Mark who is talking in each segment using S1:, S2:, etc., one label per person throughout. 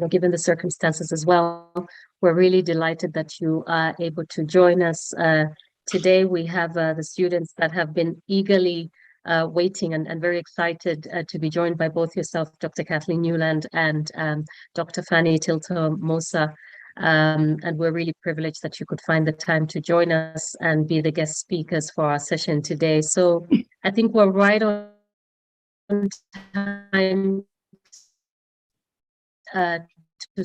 S1: given the circumstances as well, we're really delighted that you are able to join us. Today, we have the students that have been eagerly waiting and very excited to be joined by both yourself, Dr. Kathleen Newland, and Dr. Fanny Tilto-Mosa. And we're really privileged that you could find the time to join us and be the guest speakers for our session today. So I think we're right on time to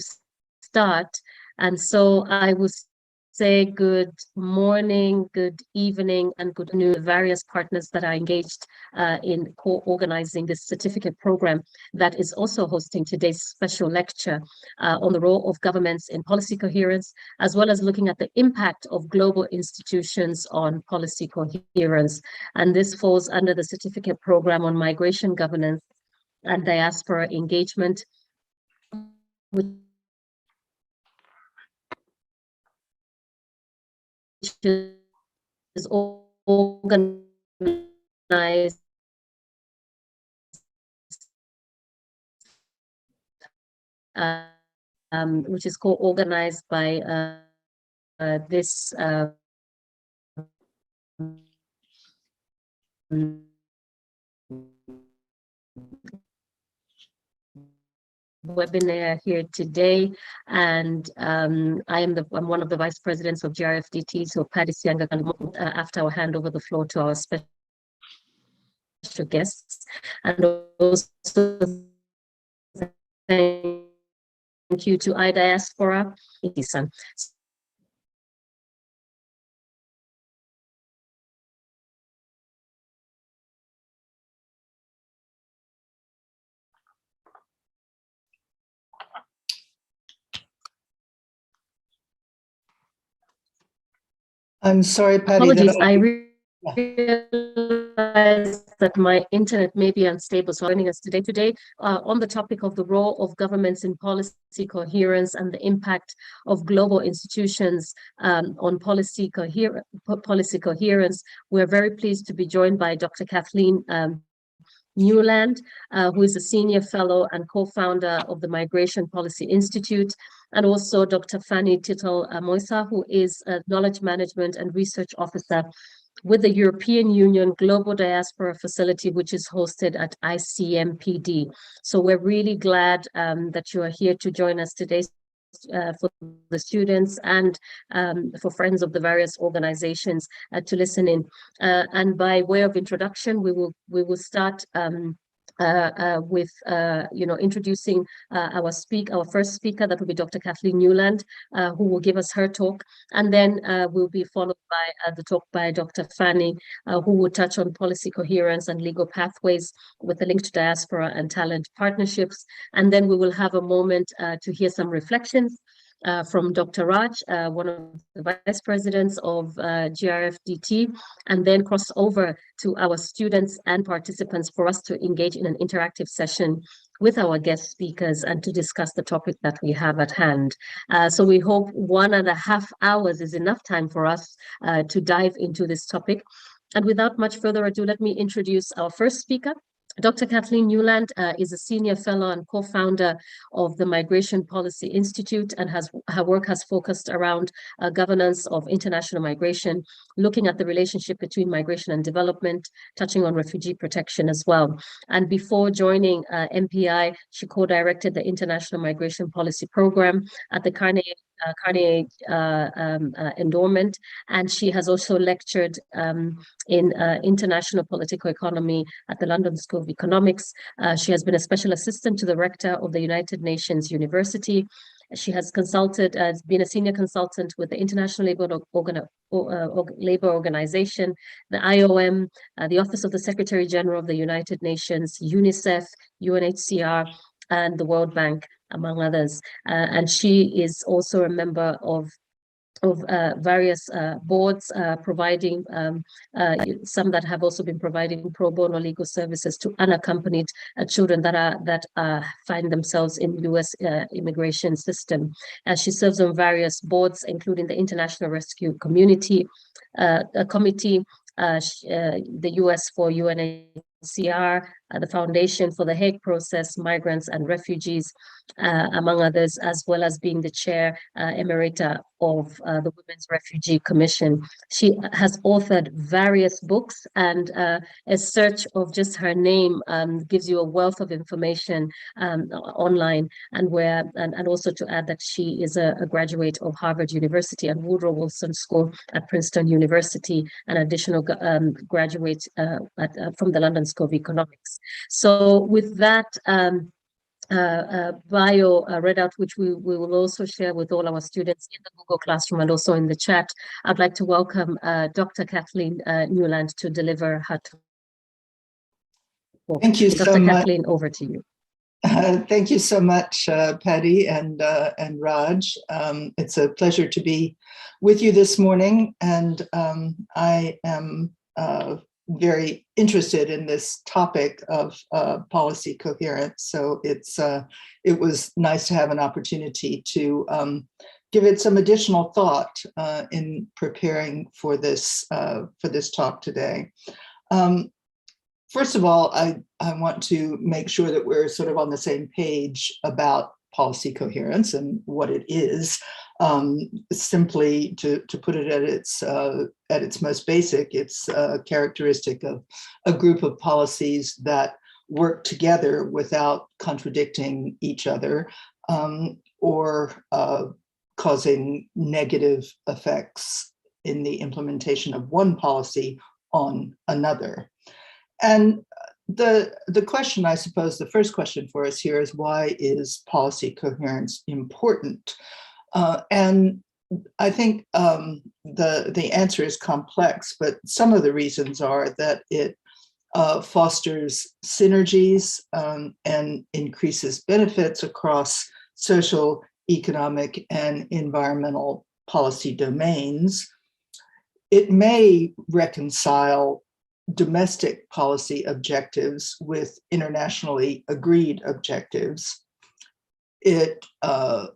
S1: start. And so I will say good morning, good evening, and good afternoon to various partners that are engaged in co-organizing this certificate program that is also hosting today's special lecture on the role of governments in policy coherence, as well as looking at the impact of global institutions on policy coherence. And this falls under the certificate program on migration governance and diaspora engagement, which is organized which is co-organized by this webinar here today, and I'm one of the vice presidents of GRFDT. So Paddy Sianga, after I'll hand over the floor to our special guests, and also thank you to Diaspora.
S2: I'm sorry, Patty.
S1: Apologies, I realized that my internet may be unstable. So joining us today on the topic of the role of governments in policy coherence and the impact of global institutions on policy coherence. We're very pleased to be joined by Dr. Kathleen Newland, who is a senior fellow and co-founder of the Migration Policy Institute, and also Dr. Fanny Tilto-Mosa, who is a knowledge management and research officer with the European Union Global Diaspora Facility, which is hosted at ICMPD. So we're really glad that you are here to join us today, for the students and for friends of the various organizations to listen in. And by way of introduction, we will start with introducing our first speaker. That will be Dr. Kathleen Newland, who will give us her talk, and then will be followed by the talk by Dr. Fanny, who will touch on policy coherence and legal pathways with a link to diaspora and talent partnerships. And then we will have a moment to hear some reflections from Dr. Raj, one of the vice presidents of GRFDT, and then cross over to our students and participants for us to engage in an interactive session with our guest speakers and to discuss the topic that we have at hand. So we hope 1.5 hours is enough time for us to dive into this topic. And without much further ado, let me introduce our first speaker. Dr. Kathleen Newland is a senior fellow and co-founder of the Migration Policy Institute, and her work has focused around governance of international migration, looking at the relationship between migration and development, touching on refugee protection as well. And before joining MPI, she co-directed the International Migration Policy Program at the Carnegie Endowment, and she has also lectured in international political economy at the London School of Economics. She has been a special assistant to the rector of the United Nations University. She has been a senior consultant with the International Labor Organization, the IOM, the Office of the Secretary General of the United Nations, UNICEF, UNHCR, and the World Bank, among others. And she is also a member of various boards, providing some that have also been providing pro bono legal services to unaccompanied children that find themselves in the U.S. immigration system. She serves on various boards, including the International Rescue Committee, the U.S. for UNHCR, the Foundation for the Hague Process, Migrants and Refugees, among others, as well as being the chair emerita of the Women's Refugee Commission. She has authored various books, and a search of just her name gives you a wealth of information online, and also to add that she is a graduate of Harvard University and Woodrow Wilson School at Princeton University, an additional graduate from the London School of Economics. So with that bio readout, which we will also share with all our students in the Google Classroom and also in the chat, I'd like to welcome Dr. Kathleen Newland to deliver her talk.
S2: Thank you so
S1: much.
S2: Dr.
S1: Kathleen, over to you.
S2: Thank you so much, Patty and Raj. It's a pleasure to be with you this morning, and I am very interested in this topic of policy coherence. So it was nice to have an opportunity to give it some additional thought in preparing for this talk today. First of all, I want to make sure that we're sort of on the same page about policy coherence and what it is. Simply to put it at its most basic, it's a characteristic of a group of policies that work together without contradicting each other or causing negative effects in the implementation of one policy on another. And the question, I suppose, the first question for us here is, why is policy coherence important? And I think the answer is complex, but some of the reasons are that it fosters synergies and increases benefits across social, economic, and environmental policy domains. It may reconcile domestic policy objectives with internationally agreed objectives. A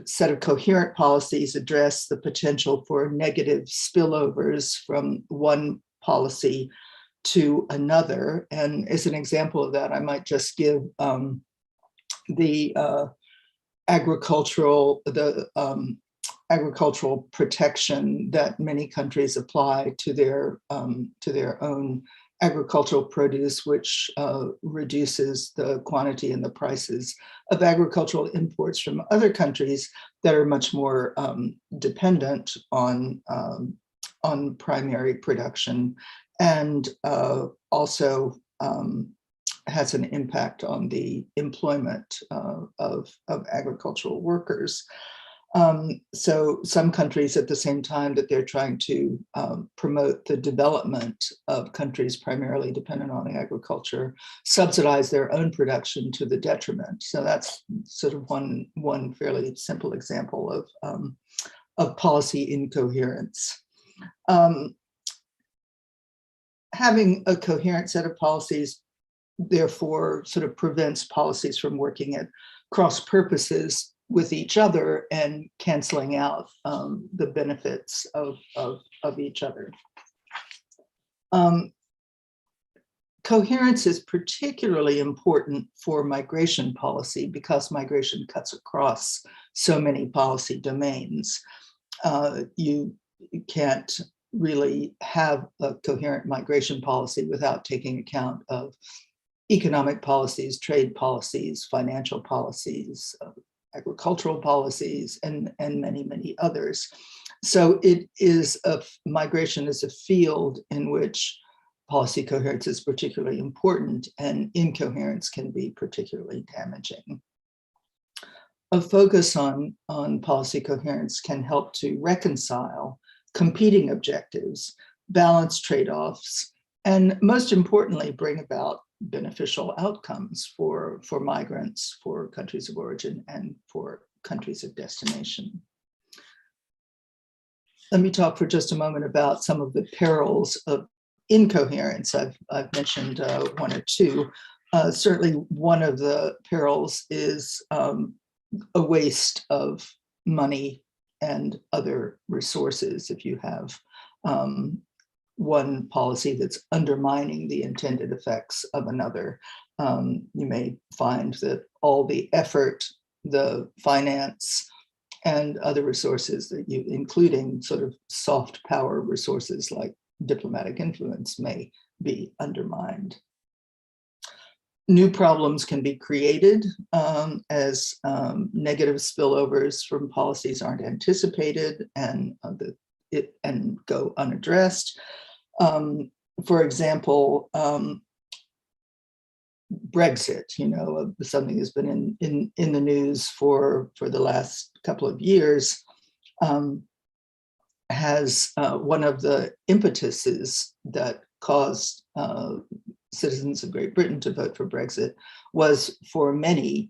S2: set of coherent policies address the potential for negative spillovers from one policy to another. And as an example of that, I might just give the agricultural protection that many countries apply to their own agricultural produce, which reduces the quantity and the prices of agricultural imports from other countries that are much more dependent on primary production, and also has an impact on the employment of agricultural workers. So some countries, at the same time that they're trying to promote the development of countries primarily dependent on agriculture, subsidize their own production to the detriment. So that's sort of one fairly simple example of policy incoherence. Having a coherent set of policies, therefore, sort of prevents policies from working at cross purposes with each other and canceling out the benefits of each other. Coherence is particularly important for migration policy because migration cuts across so many policy domains. You can't really have a coherent migration policy without taking account of economic policies, trade policies, financial policies, agricultural policies, and many, many others. So migration is a field in which policy coherence is particularly important, and incoherence can be particularly damaging. A focus on policy coherence can help to reconcile competing objectives, balance trade-offs, and most importantly, bring about beneficial outcomes for migrants, for countries of origin, and for countries of destination. Let me talk for just a moment about some of the perils of incoherence. I've mentioned one or two. Certainly one of the perils is a waste of money and other resources. If you have one policy that's undermining the intended effects of another. You may find that all the effort, the finance, and other resources that you, including sort of soft power resources like diplomatic influence, may be undermined. New problems can be created as negative spillovers from policies aren't anticipated and go unaddressed. For example, Brexit, something that's been in the news for the last couple of years, has one of the impetuses that caused citizens of Great Britain to vote for Brexit was, for many,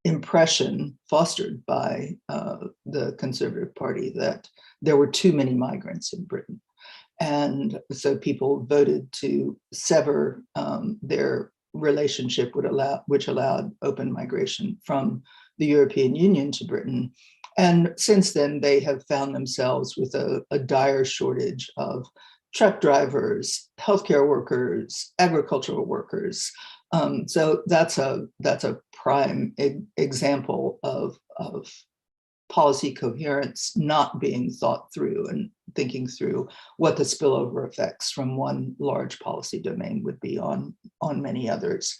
S2: impression fostered by the Conservative Party that there were too many migrants in Britain. And so people voted to sever their relationship which allowed open migration from the European Union to Britain. And since then, they have found themselves with a dire shortage of truck drivers, healthcare workers, agricultural workers. So that's a prime example of policy coherence not being thought through and thinking through what the spillover effects from one large policy domain would be on many others.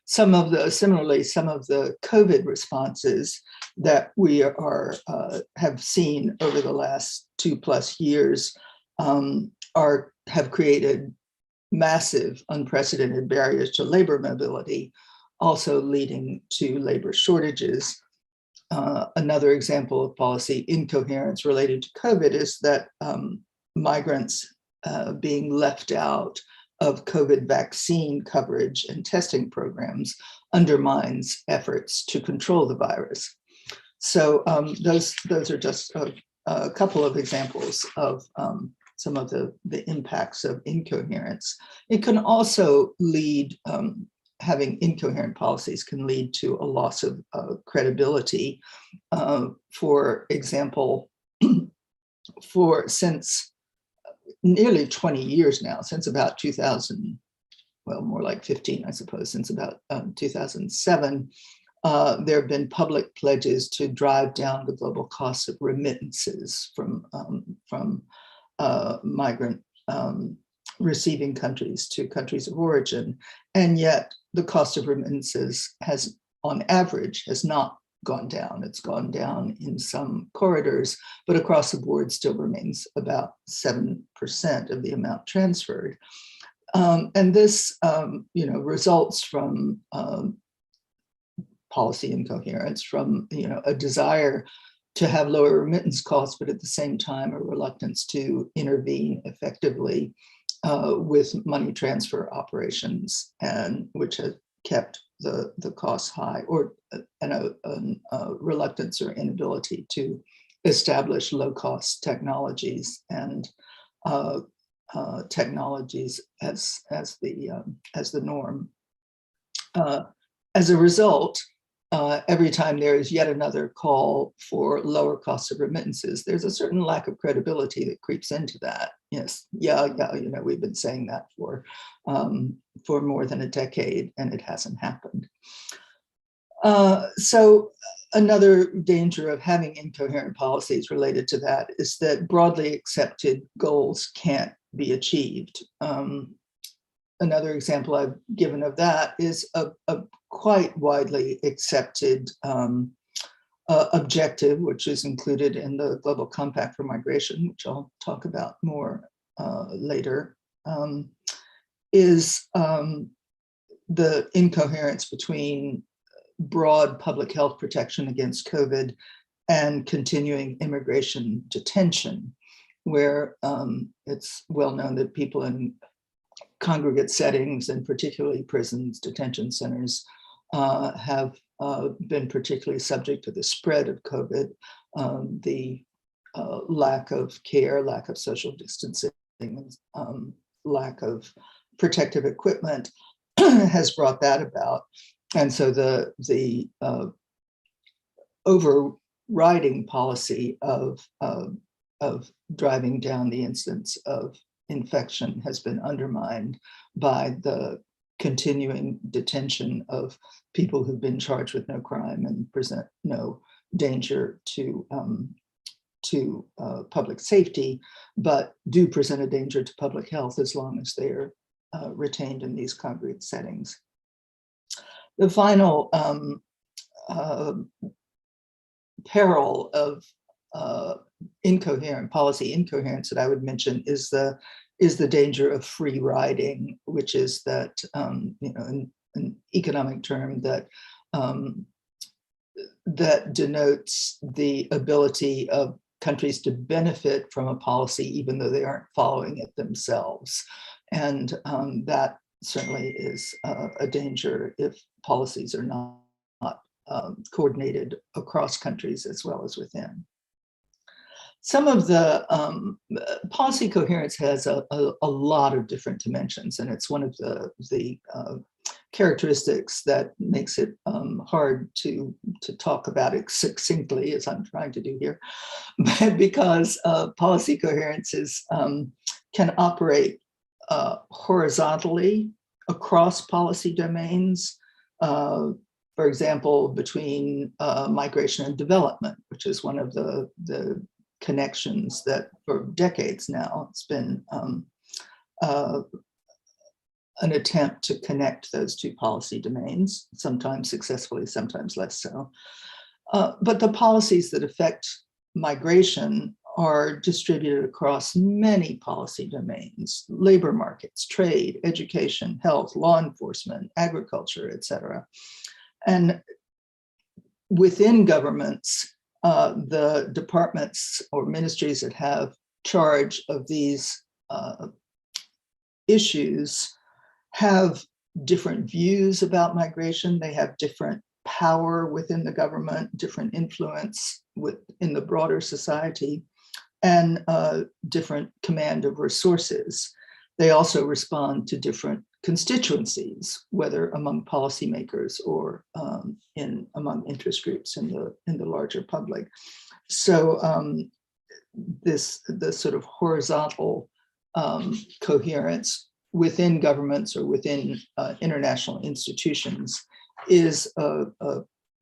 S2: Similarly, some of the COVID responses that we have seen over the last 2+ years have created massive, unprecedented barriers to labor mobility, also leading to labor shortages. Another example of policy incoherence related to COVID is that migrants being left out of COVID vaccine coverage and testing programs undermines efforts to control the virus. So those are just a couple of examples of some of the impacts of incoherence. It can also lead, having incoherent policies can lead to a loss of credibility. For example, since nearly 20 years now, since about 2000, well, more like 15, I suppose, since about 2007, there have been public pledges to drive down the global costs of remittances from migrant receiving countries to countries of origin. And yet the cost of remittances has, on average, has not gone down. It's gone down in some corridors, but across the board still remains about 7% of the amount transferred. And this, results from policy incoherence, from a desire to have lower remittance costs, but at the same time a reluctance to intervene effectively with money transfer operations, and which have kept the costs high, and a reluctance or inability to establish low-cost technologies and technologies as the norm. As a result, every time there is yet another call for lower costs of remittances, there's a certain lack of credibility that creeps into that. Yes, yeah, we've been saying that for more than a decade, and it hasn't happened. So another danger of having incoherent policies related to that is that broadly accepted goals can't be achieved. Another example I've given of that is a quite widely accepted objective, which is included in the Global Compact for Migration, which I'll talk about more later, is the incoherence between broad public health protection against COVID and continuing immigration detention, where it's well known that people in congregate settings, and particularly prisons, detention centers, have been particularly subject to the spread of COVID, the lack of care, lack of social distancing, lack of protective equipment has brought that about. And so the overriding policy of of driving down the incidence of infection has been undermined by the continuing detention of people who've been charged with no crime and present no danger to public safety, but do present a danger to public health as long as they are retained in these congregate settings. The final peril of policy incoherence that I would mention is the danger of free riding, which is that an economic term that that denotes the ability of countries to benefit from a policy even though they aren't following it themselves, and that certainly is a danger if policies are not coordinated across countries as well as within. Some of the policy coherence has a lot of different dimensions, and it's one of the characteristics that makes it hard to talk about it succinctly, as I'm trying to do here, because policy coherence can operate horizontally across policy domains. For example, between migration and development, which is one of the connections that for decades now it's been an attempt to connect those two policy domains, sometimes successfully, sometimes less so. But the policies that affect migration are distributed across many policy domains: labor markets, trade, education, health, law enforcement, agriculture, etc. And within governments, the departments or ministries that have charge of these issues have different views about migration. They have different power within the government, different influence within the broader society, and different command of resources. They also respond to different constituencies, whether among policymakers or among interest groups in the larger public. So the sort of horizontal coherence within governments or within international institutions is a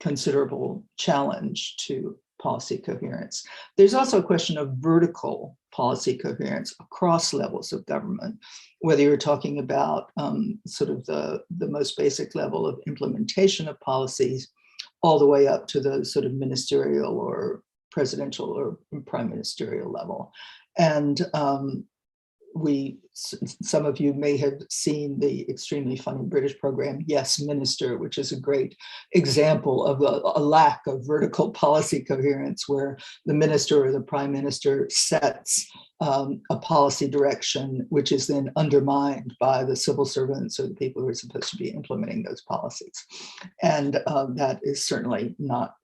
S2: considerable challenge to policy coherence. There's also a question of vertical policy coherence across levels of government, whether you're talking about sort of the most basic level of implementation of policies, all the way up to the sort of ministerial or presidential or prime ministerial level. And some of you may have seen the extremely funny British program, Yes Minister, which is a great example of a lack of vertical policy coherence, where the minister or the prime minister sets a policy direction, which is then undermined by the civil servants or the people who are supposed to be implementing those policies. And that is certainly not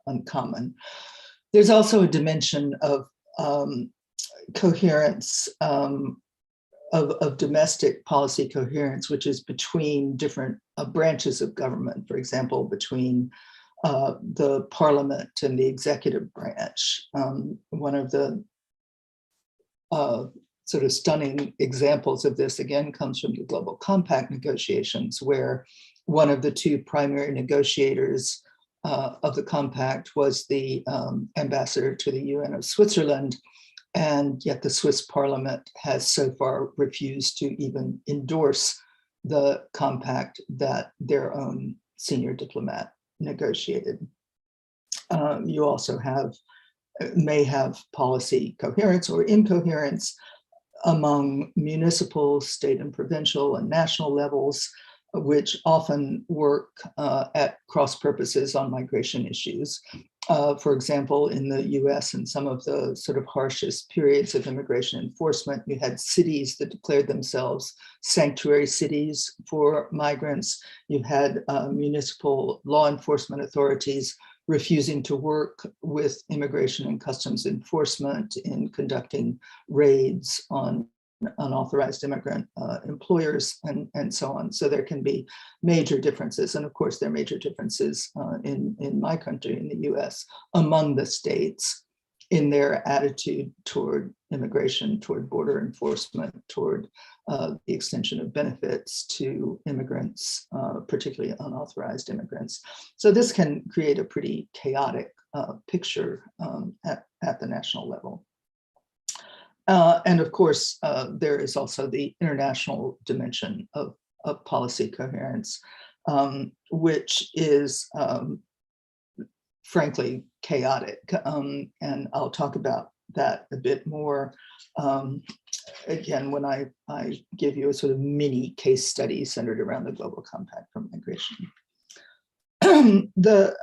S2: uncommon. There's also a dimension of coherence, of domestic policy coherence, which is between different branches of government, for example, between the parliament and the executive branch. One of the sort of stunning examples of this, again, comes from the Global Compact negotiations, where one of the two primary negotiators of the compact was the ambassador to the UN of Switzerland, and yet the Swiss parliament has so far refused to even endorse the compact that their own senior diplomat negotiated. You also may have policy coherence or incoherence among municipal, state and provincial and national levels, which often work at cross purposes on migration issues. For example, in the US, in some of the sort of harshest periods of immigration enforcement, you had cities that declared themselves sanctuary cities for migrants. You had municipal law enforcement authorities refusing to work with immigration and customs enforcement in conducting raids on unauthorized immigrant employers and so on. So there can be major differences. And of course, there are major differences in my country, in the US, among the states. in their attitude toward immigration, toward border enforcement, toward the extension of benefits to immigrants, particularly unauthorized immigrants. So this can create a pretty chaotic picture at the national level. And of course, there is also the international dimension of policy coherence, which is frankly chaotic. And I'll talk about that a bit more again when I give you a sort of mini case study centered around the Global Compact for Migration. The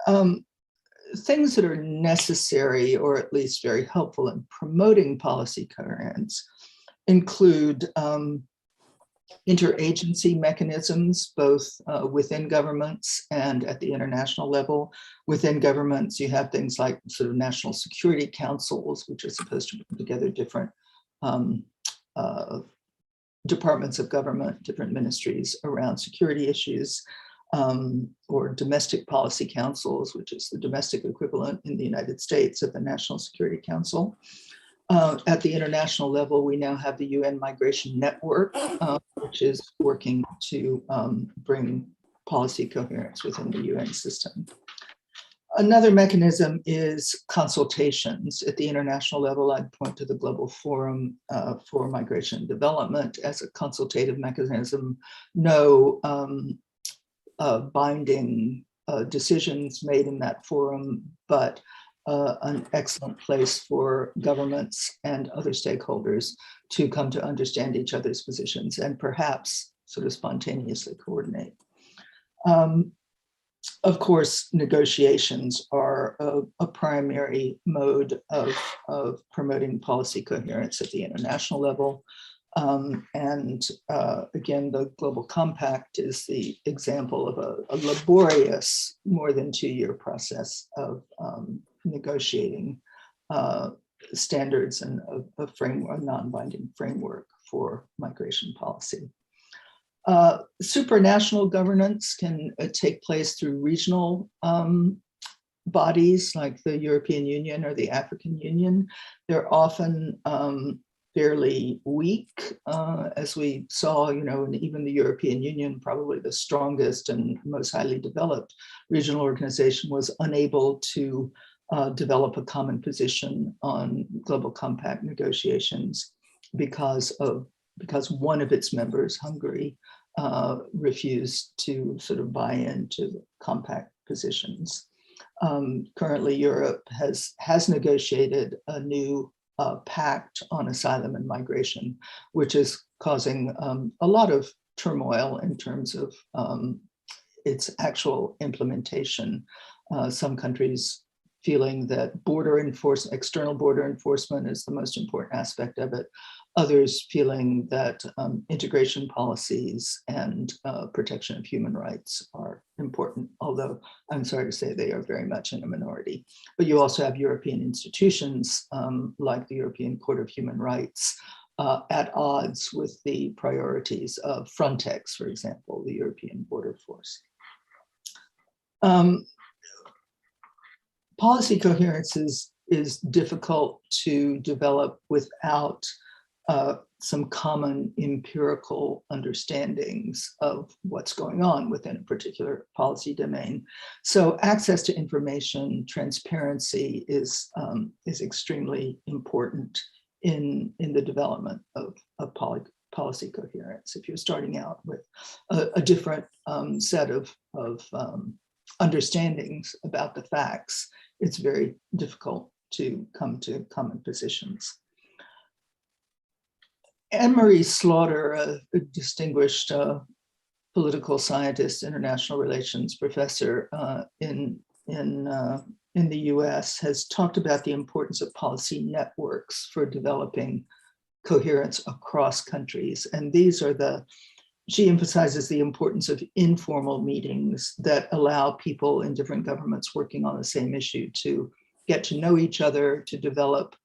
S2: things that are necessary, or at least very helpful in promoting policy coherence, include interagency mechanisms, both within governments and at the international level. Within governments, you have things like sort of national security councils, which are supposed to put together different departments of government, different ministries around security issues, or domestic policy councils, which is the domestic equivalent in the United States of the National Security Council. At the international level, we now have the UN Migration Network, which is working to bring policy coherence within the UN system. Another mechanism is consultations. At the international level, I'd point to the Global Forum for Migration and Development as a consultative mechanism. No binding decisions made in that forum, but an excellent place for governments and other stakeholders to come to understand each other's positions and perhaps sort of spontaneously coordinate. Of course, negotiations are a primary mode of promoting policy coherence at the international level. Again, the Global Compact is the example of a laborious, more than 2-year process of negotiating standards and a framework, a non-binding framework for migration policy. Supranational governance can take place through regional bodies like the European Union or the African Union. They're often fairly weak, as we saw, and even the European Union, probably the strongest and most highly developed regional organization, was unable to develop a common position on Global Compact negotiations because one of its members, Hungary, refused to sort of buy into the compact positions. Currently, Europe has negotiated a new pact on asylum and migration, which is causing a lot of turmoil in terms of its actual implementation. Some countries feeling that external border enforcement is the most important aspect of it. Others feeling that integration policies and protection of human rights are important, although I'm sorry to say they are very much in a minority. But you also have European institutions like the European Court of Human Rights at odds with the priorities of Frontex, for example, the European Border Force. Policy coherence is difficult to develop without some common empirical understandings of what's going on within a particular policy domain. So access to information, transparency is extremely important in the development of policy coherence. If you're starting out with a different set of understandings about the facts, it's very difficult to come to common positions. Anne-Marie Slaughter, a distinguished political scientist, international relations professor in the US, has talked about the importance of policy networks for developing coherence across countries. And she emphasizes the importance of informal meetings that allow people in different governments working on the same issue to get to know each other, to develop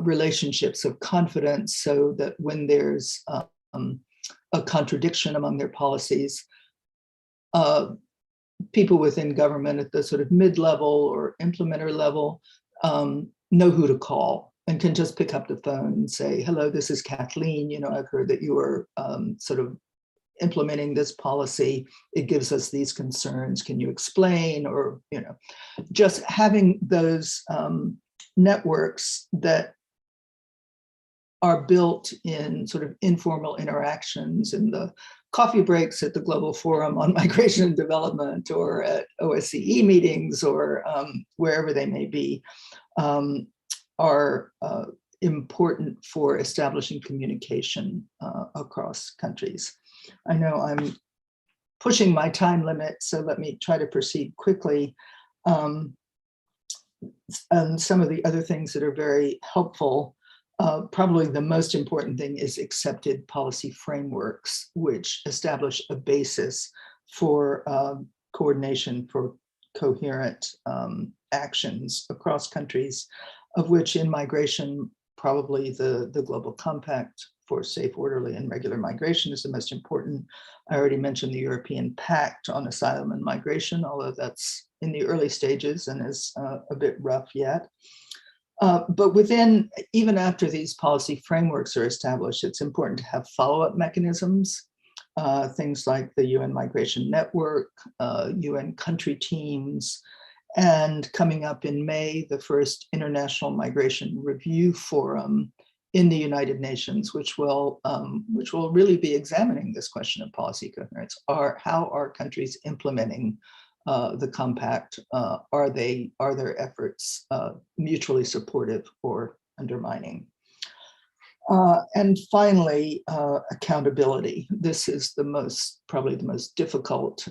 S2: relationships of confidence, so that when there's a contradiction among their policies, people within government at the sort of mid-level or implementer level know who to call and can just pick up the phone and say, hello, this is Kathleen. I've heard that you are sort of implementing this policy. It gives us these concerns. Can you explain? Or, just having those networks that are built in sort of informal interactions in the coffee breaks at the Global Forum on Migration and Development, or at OSCE meetings, or wherever they may be, are important for establishing communication across countries. I know I'm pushing my time limit, so let me try to proceed quickly. And some of the other things that are very helpful, probably the most important thing is accepted policy frameworks, which establish a basis for coordination for coherent actions across countries, of which in migration, probably the Global Compact for Safe, Orderly, and Regular Migration is the most important. I already mentioned the European Pact on Asylum and Migration, although that's in the early stages and is a bit rough yet. But even after these policy frameworks are established, it's important to have follow-up mechanisms, things like the UN Migration Network, UN country teams, and coming up in May, the first International Migration Review Forum in the United Nations, which will really be examining this question of policy coherence. How are countries implementing the compact? Are their efforts mutually supportive or undermining? And finally, accountability. This is probably the most difficult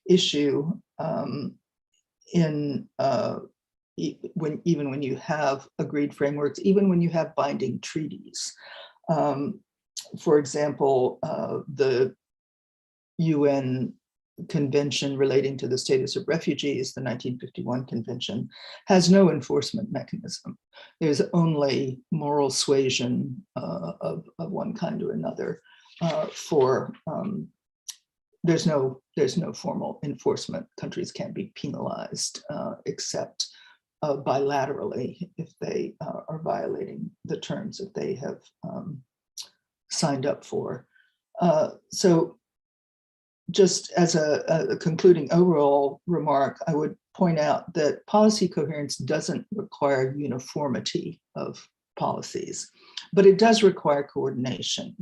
S2: issue even when you have agreed frameworks, even when you have binding treaties. For example, the UN Convention relating to the status of refugees, the 1951 Convention, has no enforcement mechanism. There's only moral suasion of one kind or another. There's no formal enforcement. Countries can't be penalized except bilaterally if they are violating the terms that they have signed up for. So just as a concluding overall remark, I would point out that policy coherence doesn't require uniformity of policies, but it does require coordination.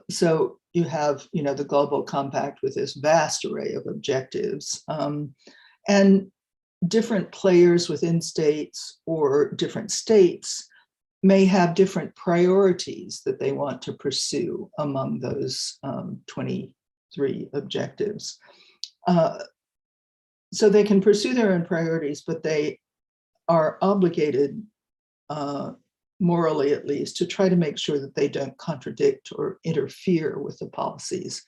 S2: So you have, the Global Compact with this vast array of objectives, and different players within states or different states may have different priorities that they want to pursue among those 23 objectives. So they can pursue their own priorities, but they are obligated, morally at least, to try to make sure that they don't contradict or interfere with the policies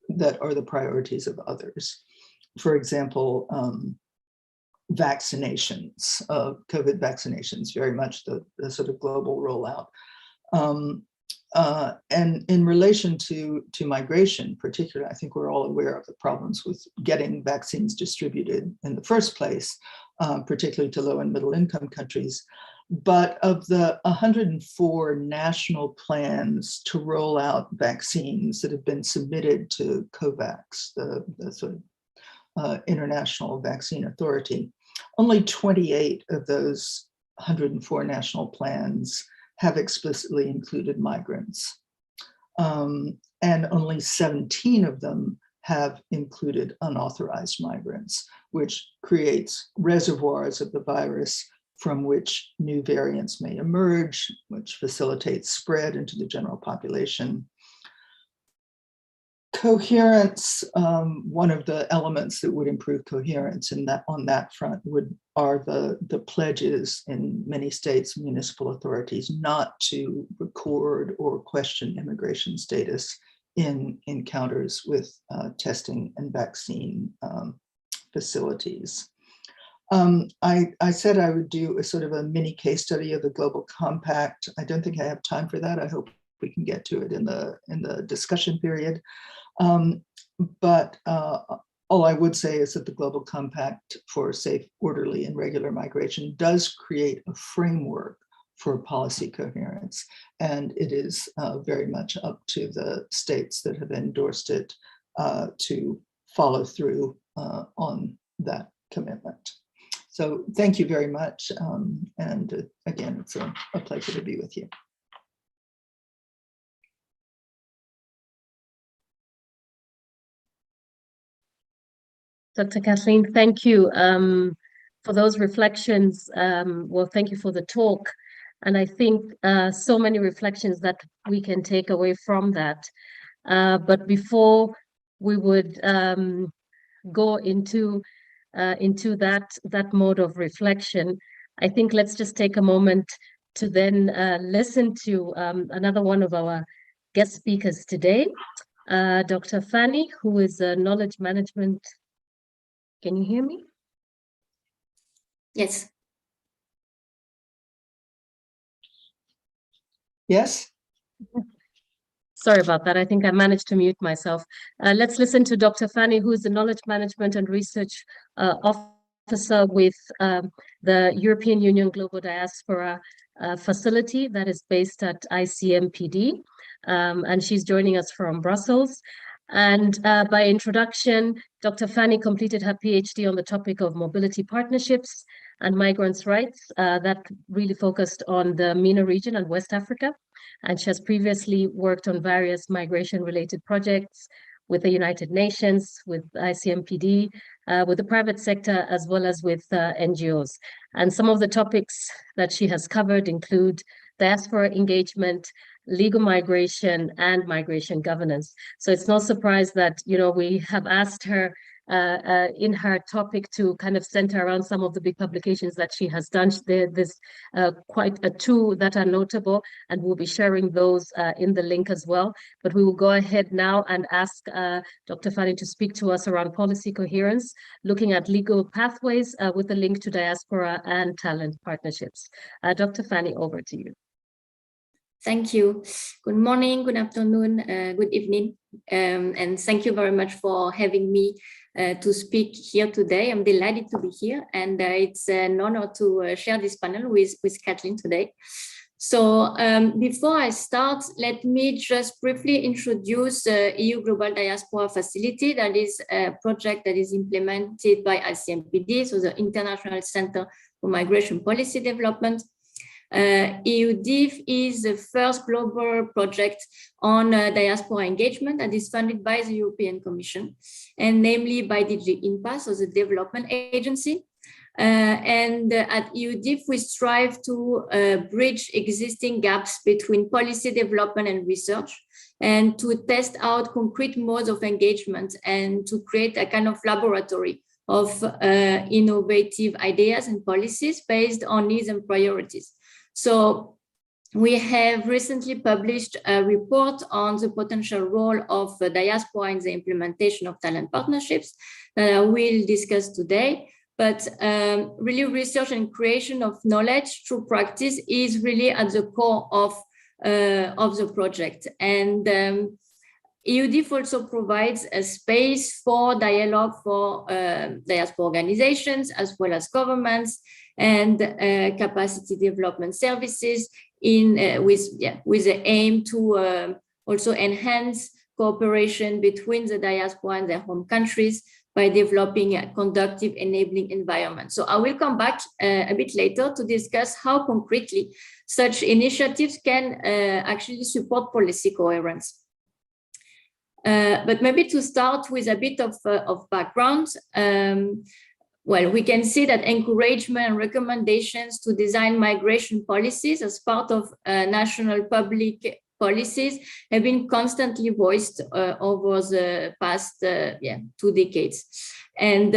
S2: that are the priorities of others. For example, vaccinations, COVID vaccinations, very much the sort of global rollout. And in relation to migration, particularly, I think we're all aware of the problems with getting vaccines distributed in the first place, particularly to low and middle income countries. But of the 104 national plans to roll out vaccines that have been submitted to COVAX, the sort of International Vaccine Authority, only 28 of those 104 national plans have explicitly included migrants. And only 17 of them have included unauthorized migrants, which creates reservoirs of the virus from which new variants may emerge, which facilitates spread into the general population. Coherence, one of the elements that would improve coherence on that front are the pledges in many states, municipal authorities, not to record or question immigration status in encounters with testing and vaccine facilities. I said I would do a sort of a mini case study of the Global Compact. I don't think I have time for that. I hope we can get to it in the discussion period. But all I would say is that the Global Compact for Safe, Orderly, and Regular Migration does create a framework for policy coherence, and it is very much up to the states that have endorsed it to follow through on that commitment. So thank you very much, and again, it's a pleasure to be with you.
S1: Dr. Kathleen, thank you for those reflections. Well, thank you for the talk. And I think so many reflections that we can take away from that. But before we would go into that mode of reflection, I think let's just take a moment to then listen to another one of our guest speakers today, Dr. Fanny, who is a knowledge management. Can you hear me?
S3: Yes.
S2: Yes.
S1: Sorry about that. I think I managed to mute myself. Let's listen to Dr. Fanny, who is the Knowledge Management and Research Officer with the European Union Global Diaspora facility that is based at ICMPD. And she's joining us from Brussels. And by introduction, Dr. Fanny completed her PhD on the topic of mobility partnerships and migrants' rights that really focused on the MENA region and West Africa. And she has previously worked on various migration-related projects with the United Nations, with ICMPD, with the private sector, as well as with NGOs. And some of the topics that she has covered include diaspora engagement, legal migration, and migration governance. So it's no surprise that, you know, we have asked her in her topic to kind of center around some of the big publications that she has done. There's quite two that are notable, and we'll be sharing those in the link as well. But we will go ahead now and ask Dr. Fanny to speak to us around policy coherence, looking at legal pathways with a link to diaspora and talent partnerships. Dr. Fanny, over to you.
S3: Thank you. Good morning, good afternoon, good evening, and thank you very much for having me to speak here today. I'm delighted to be here, and it's an honor to share this panel with Kathleen today. So before I start, let me just briefly introduce the EU Global Diaspora Facility. That is a project that is implemented by ICMPD, so the International Center for Migration Policy Development. EUDIF is the first global project on diaspora engagement that is funded by the European Commission, and namely by DG INPA, so the development agency. And at EUDIF, we strive to bridge existing gaps between policy development and research, and to test out concrete modes of engagement, and to create a kind of laboratory of innovative ideas and policies based on needs and priorities. So we have recently published a report on the potential role of diaspora in the implementation of talent partnerships that I will discuss today. But really, research and creation of knowledge through practice is really at the core of the project. And EUDIF also provides a space for dialogue for diaspora organizations, as well as governments, and capacity development services with the aim to also enhance cooperation between the diaspora and their home countries by developing a conducive enabling environment. So I will come back a bit later to discuss how concretely such initiatives can actually support policy coherence. But maybe to start with a bit of background, well, we can see that encouragement and recommendations to design migration policies as part of national public policies have been constantly voiced over the past 2 decades. And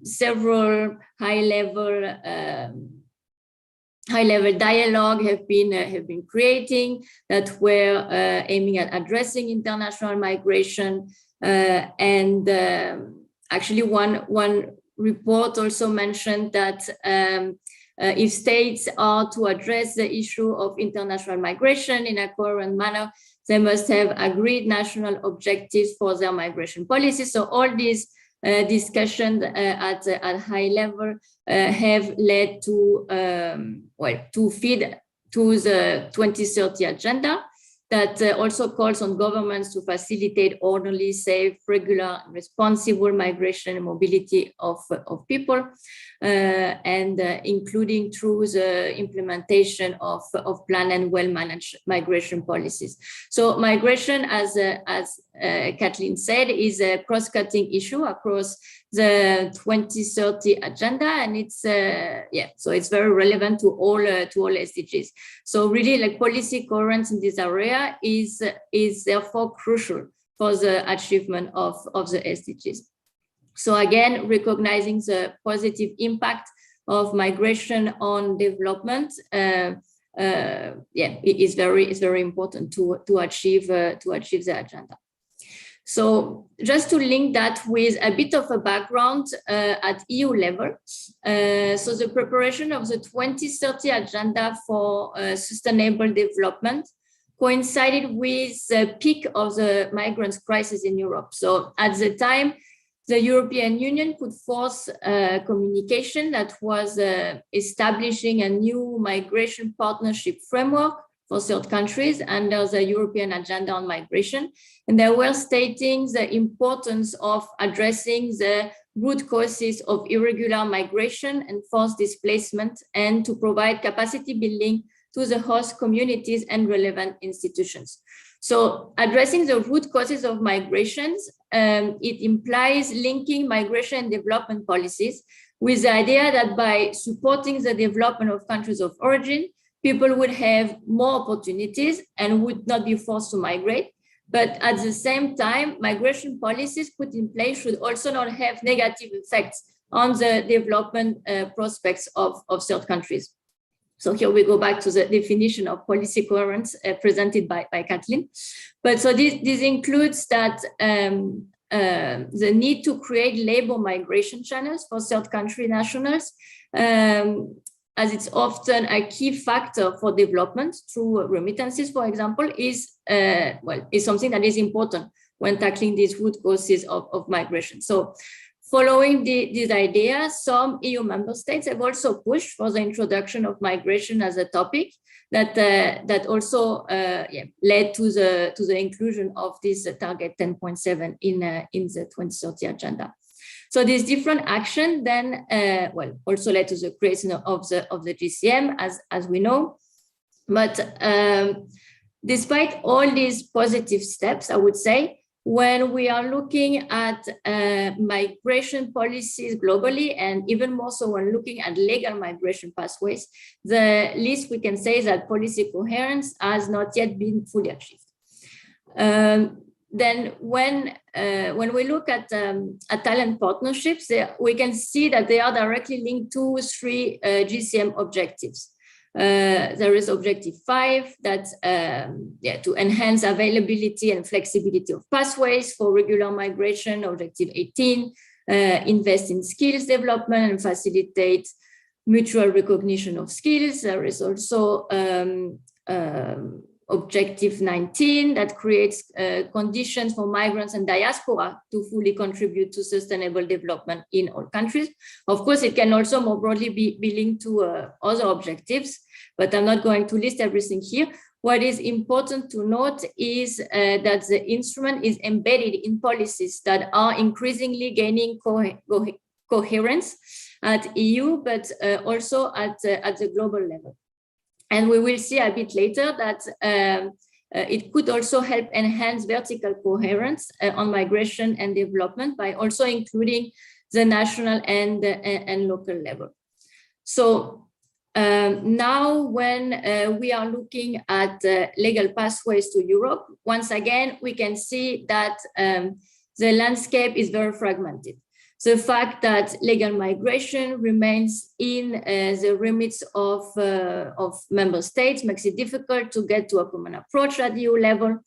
S3: several high-level dialogue have been creating that were aiming at addressing international migration. And actually one report also mentioned that if states are to address the issue of international migration in a coherent manner, they must have agreed national objectives for their migration policies. So all these discussions at high level have led to to feed to the 2030 agenda that also calls on governments to facilitate orderly, safe, regular, responsible migration and mobility of people, and including through the implementation of planned and well-managed migration policies. So migration, as Kathleen said, is a cross-cutting issue across the 2030 agenda, and it's so it's very relevant to all SDGs. So really, like, policy coherence in this area is therefore crucial for the achievement of the SDGs. So again, recognizing the positive impact of migration on development, it is very important to achieve the agenda. So just to link that with a bit of a background at EU level, so the preparation of the 2030 agenda for sustainable development coincided with the peak of the migrants crisis in Europe. So at the time, the European Union put forth a communication that was establishing a new migration partnership framework for third countries under the European Agenda on Migration. And they were stating the importance of addressing the root causes of irregular migration and forced displacement, and to provide capacity building to the host communities and relevant institutions. So addressing the root causes of migrations, it implies linking migration and development policies with the idea that by supporting the development of countries of origin, people would have more opportunities and would not be forced to migrate. But at the same time, migration policies put in place should also not have negative effects on the development prospects of third countries. So here we go back to the definition of policy coherence presented by Kathleen. But so this includes that the need to create labor migration channels for third country nationals, as it's often a key factor for development through remittances, for example, is something that is important when tackling these root causes of migration. So following this idea, some EU member states have also pushed for the introduction of migration as a topic that also led to the inclusion of this target 10.7 in the 2030 agenda. So this different action then also led to the creation of the GCM, as we know. But despite all these positive steps, I would say, when we are looking at migration policies globally, and even more so when looking at legal migration pathways, the least we can say is that policy coherence has not yet been fully achieved. Then when we look at talent partnerships, we can see that they are directly linked to three GCM objectives. There is objective 5 that to enhance availability and flexibility of pathways for regular migration. Objective 18, invest in skills development and facilitate mutual recognition of skills. There is also Objective 19 that creates conditions for migrants and diaspora to fully contribute to sustainable development in all countries. Of course, it can also more broadly be linked to other objectives, but I'm not going to list everything here. What is important to note is that the instrument is embedded in policies that are increasingly gaining coherence at EU, but also at the global level. And we will see a bit later that it could also help enhance vertical coherence on migration and development by also including the national and local level. So now when we are looking at legal pathways to Europe, once again, we can see that the landscape is very fragmented. The fact that legal migration remains in the remits of member states makes it difficult to get to a common approach at EU level.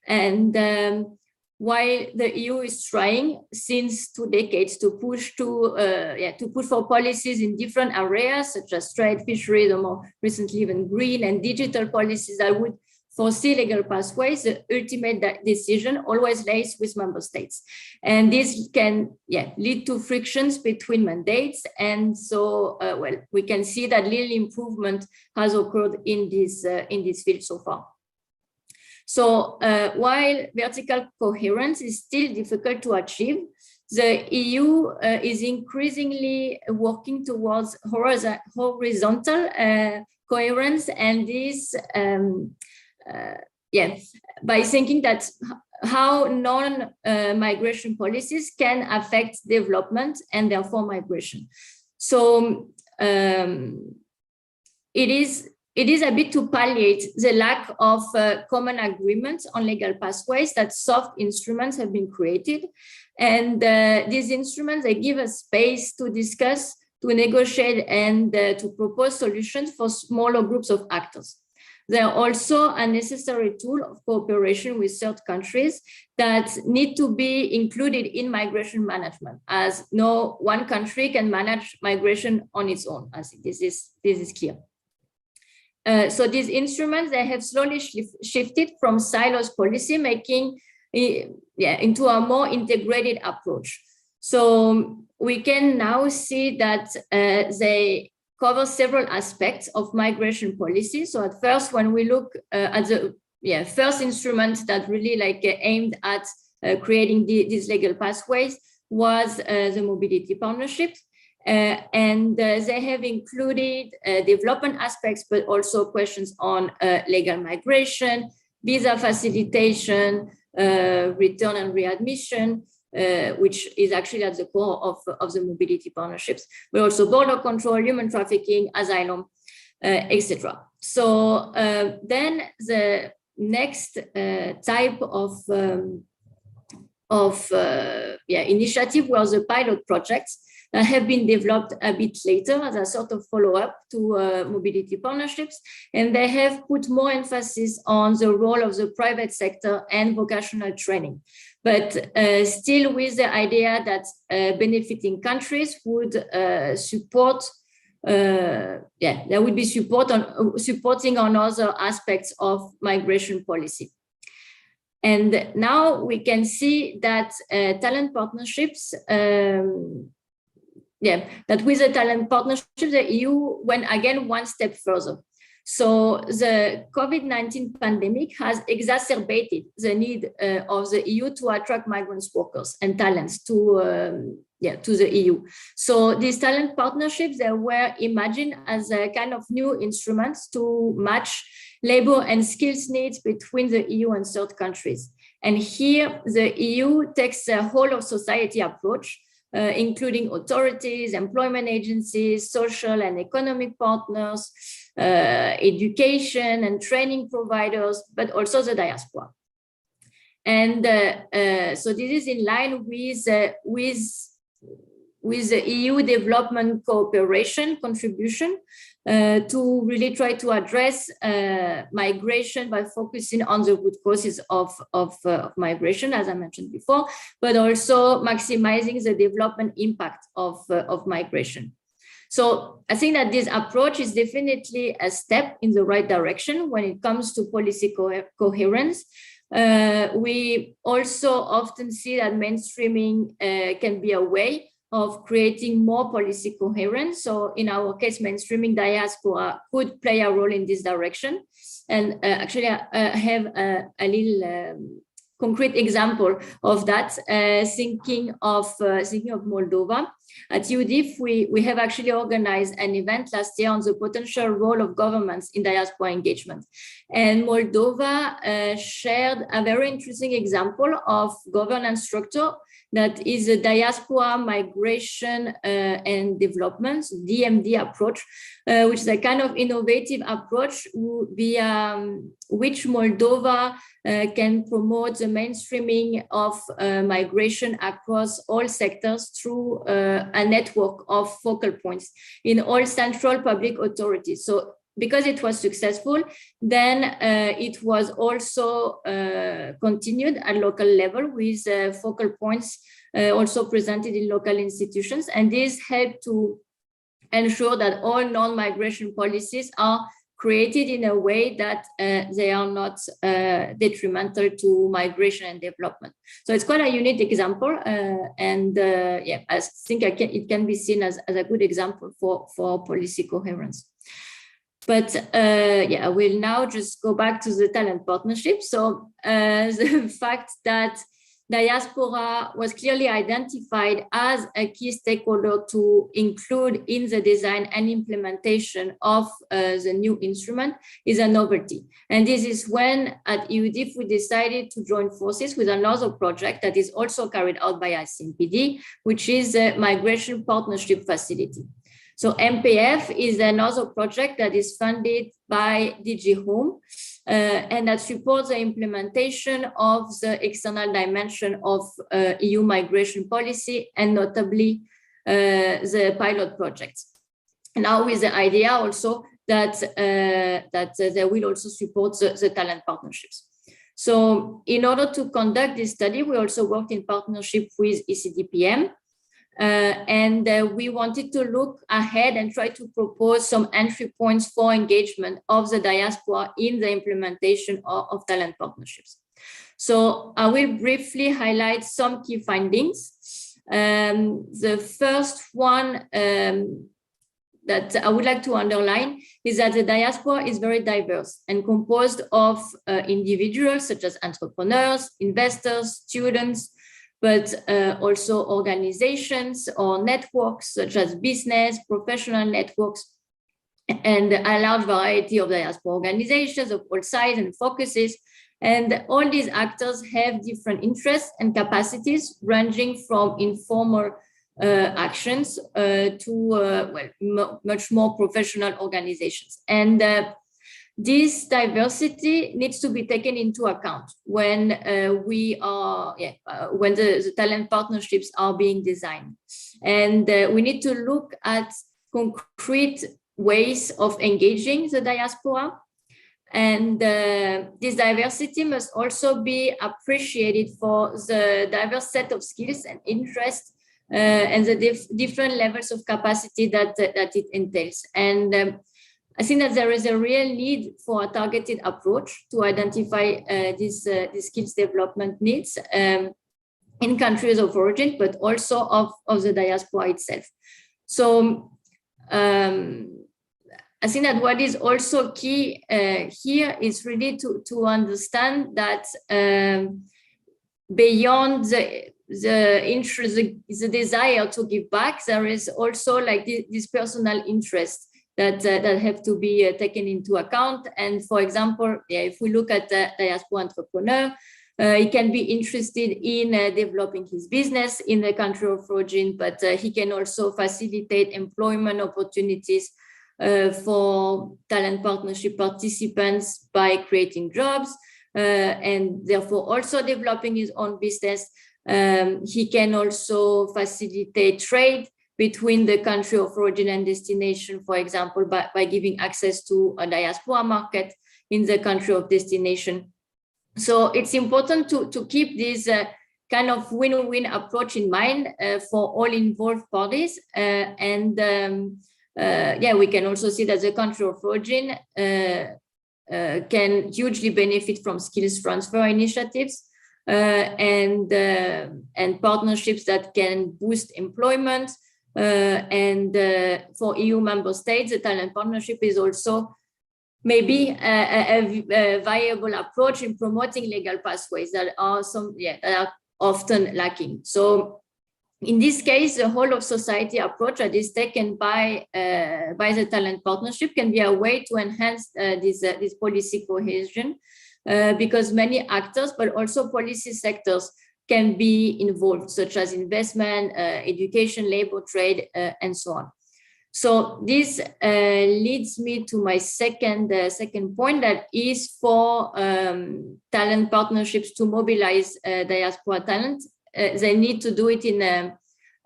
S3: And while the EU is trying since 2 decades to push for policies in different areas such as trade, fisheries, or more recently even green and digital policies that would foresee legal pathways, the ultimate decision always lays with member states. And this can lead to frictions between mandates. And so, well, we can see that little improvement has occurred in this field so far. So while vertical coherence is still difficult to achieve, the EU is increasingly working towards horizontal coherence, and this, by thinking that how non-migration policies can affect development and therefore migration. So it is a bit to palliate the lack of common agreement on legal pathways that soft instruments have been created. And these instruments, they give us space to discuss, to negotiate, and to propose solutions for smaller groups of actors. They are also a necessary tool of cooperation with third countries that need to be included in migration management, as no one country can manage migration on its own. I think this is clear. So these instruments, they have slowly shifted from silos policy making into a more integrated approach. So we can now see that they cover several aspects of migration policy. So at first, when we look at the first instrument that really aimed at creating these legal pathways was the mobility partnerships. And they have included development aspects, but also questions on legal migration, visa facilitation, return and readmission, which is actually at the core of the mobility partnerships, but also border control, human trafficking, asylum, etc. So then the next type of initiative was the pilot projects that have been developed a bit later as a sort of follow-up to mobility partnerships. And they have put more emphasis on the role of the private sector and vocational training, but still with the idea that benefiting countries would support, there would be supporting on other aspects of migration policy. And now we can see that talent partnerships, that with the talent partnership, the EU went again one step further. So the COVID-19 pandemic has exacerbated the need of the EU to attract migrant workers and talents to the EU. So these talent partnerships, they were imagined as a kind of new instruments to match labor and skills needs between the EU and third countries. And here the EU takes a whole of society approach, including authorities, employment agencies, social and economic partners, education and training providers, but also the diaspora. And so this is in line with the EU development cooperation contribution to really try to address migration by focusing on the root causes of migration, as I mentioned before, but also maximizing the development impact of migration. So I think that this approach is definitely a step in the right direction when it comes to policy coherence. We also often see that mainstreaming can be a way of creating more policy coherence. So in our case, mainstreaming diaspora could play a role in this direction. And actually I have a little concrete example of that, thinking of Moldova. At UDIF, we have actually organized an event last year on the potential role of governments in diaspora engagement. And Moldova shared a very interesting example of governance structure that is a diaspora migration and development, DMD approach, which is a kind of innovative approach via which Moldova can promote the mainstreaming of migration across all sectors through a network of focal points in all central public authorities. So because it was successful, then it was also continued at local level with focal points also presented in local institutions. And this helped to ensure that all non-migration policies are created in a way that they are not detrimental to migration and development. So it's quite a unique example, and yeah, I think it can be seen as a good example for policy coherence. But yeah, I will now just go back to the talent partnership. So the fact that Diaspora was clearly identified as a key stakeholder to include in the design and implementation of the new instrument is a novelty. And this is when at EUDIF we decided to join forces with another project that is also carried out by ICMPD, which is the Migration Partnership Facility. So MPF is another project that is funded by DG Home and that supports the implementation of the external dimension of EU migration policy and notably the pilot projects. Now with the idea also that, they will also support the talent partnerships. So in order to conduct this study, we also worked in partnership with ECDPM. And we wanted to look ahead and try to propose some entry points for engagement of the diaspora in the implementation of talent partnerships. So I will briefly highlight some key findings. The first one that I would like to underline is that the diaspora is very diverse and composed of individuals such as entrepreneurs, investors, students, but also organizations or networks such as business, professional networks, and a large variety of diaspora organizations of all sizes and focuses. And all these actors have different interests and capacities ranging from informal actions to much more professional organizations. And this diversity needs to be taken into account when when the talent partnerships are being designed. And we need to look at concrete ways of engaging the diaspora. And this diversity must also be appreciated for the diverse set of skills and interests and the different levels of capacity that it entails. And I think that there is a real need for a targeted approach to identify these skills development needs in countries of origin, but also of the diaspora itself. So I think that what is also key here is really to understand that beyond the interest, the desire to give back, there is also like this personal interest that have to be taken into account. And for example, if we look at the diaspora entrepreneur, he can be interested in developing his business in the country of origin, but he can also facilitate employment opportunities for talent partnership participants by creating jobs and therefore also developing his own business. He can also facilitate trade between the country of origin and destination, for example, by giving access to a diaspora market in the country of destination. So it's important to keep this kind of win-win approach in mind for all involved parties. We can also see that the country of origin can hugely benefit from skills transfer initiatives and partnerships that can boost employment. For EU member states, the talent partnership is also maybe a viable approach in promoting legal pathways that are often lacking. So in this case, the whole of society approach that is taken by the talent partnership can be a way to enhance this policy cohesion because many actors, but also policy sectors, can be involved, such as investment, education, labor, trade, and so on. So this leads me to my second point, that is for talent partnerships to mobilize diaspora talent. They need to do it in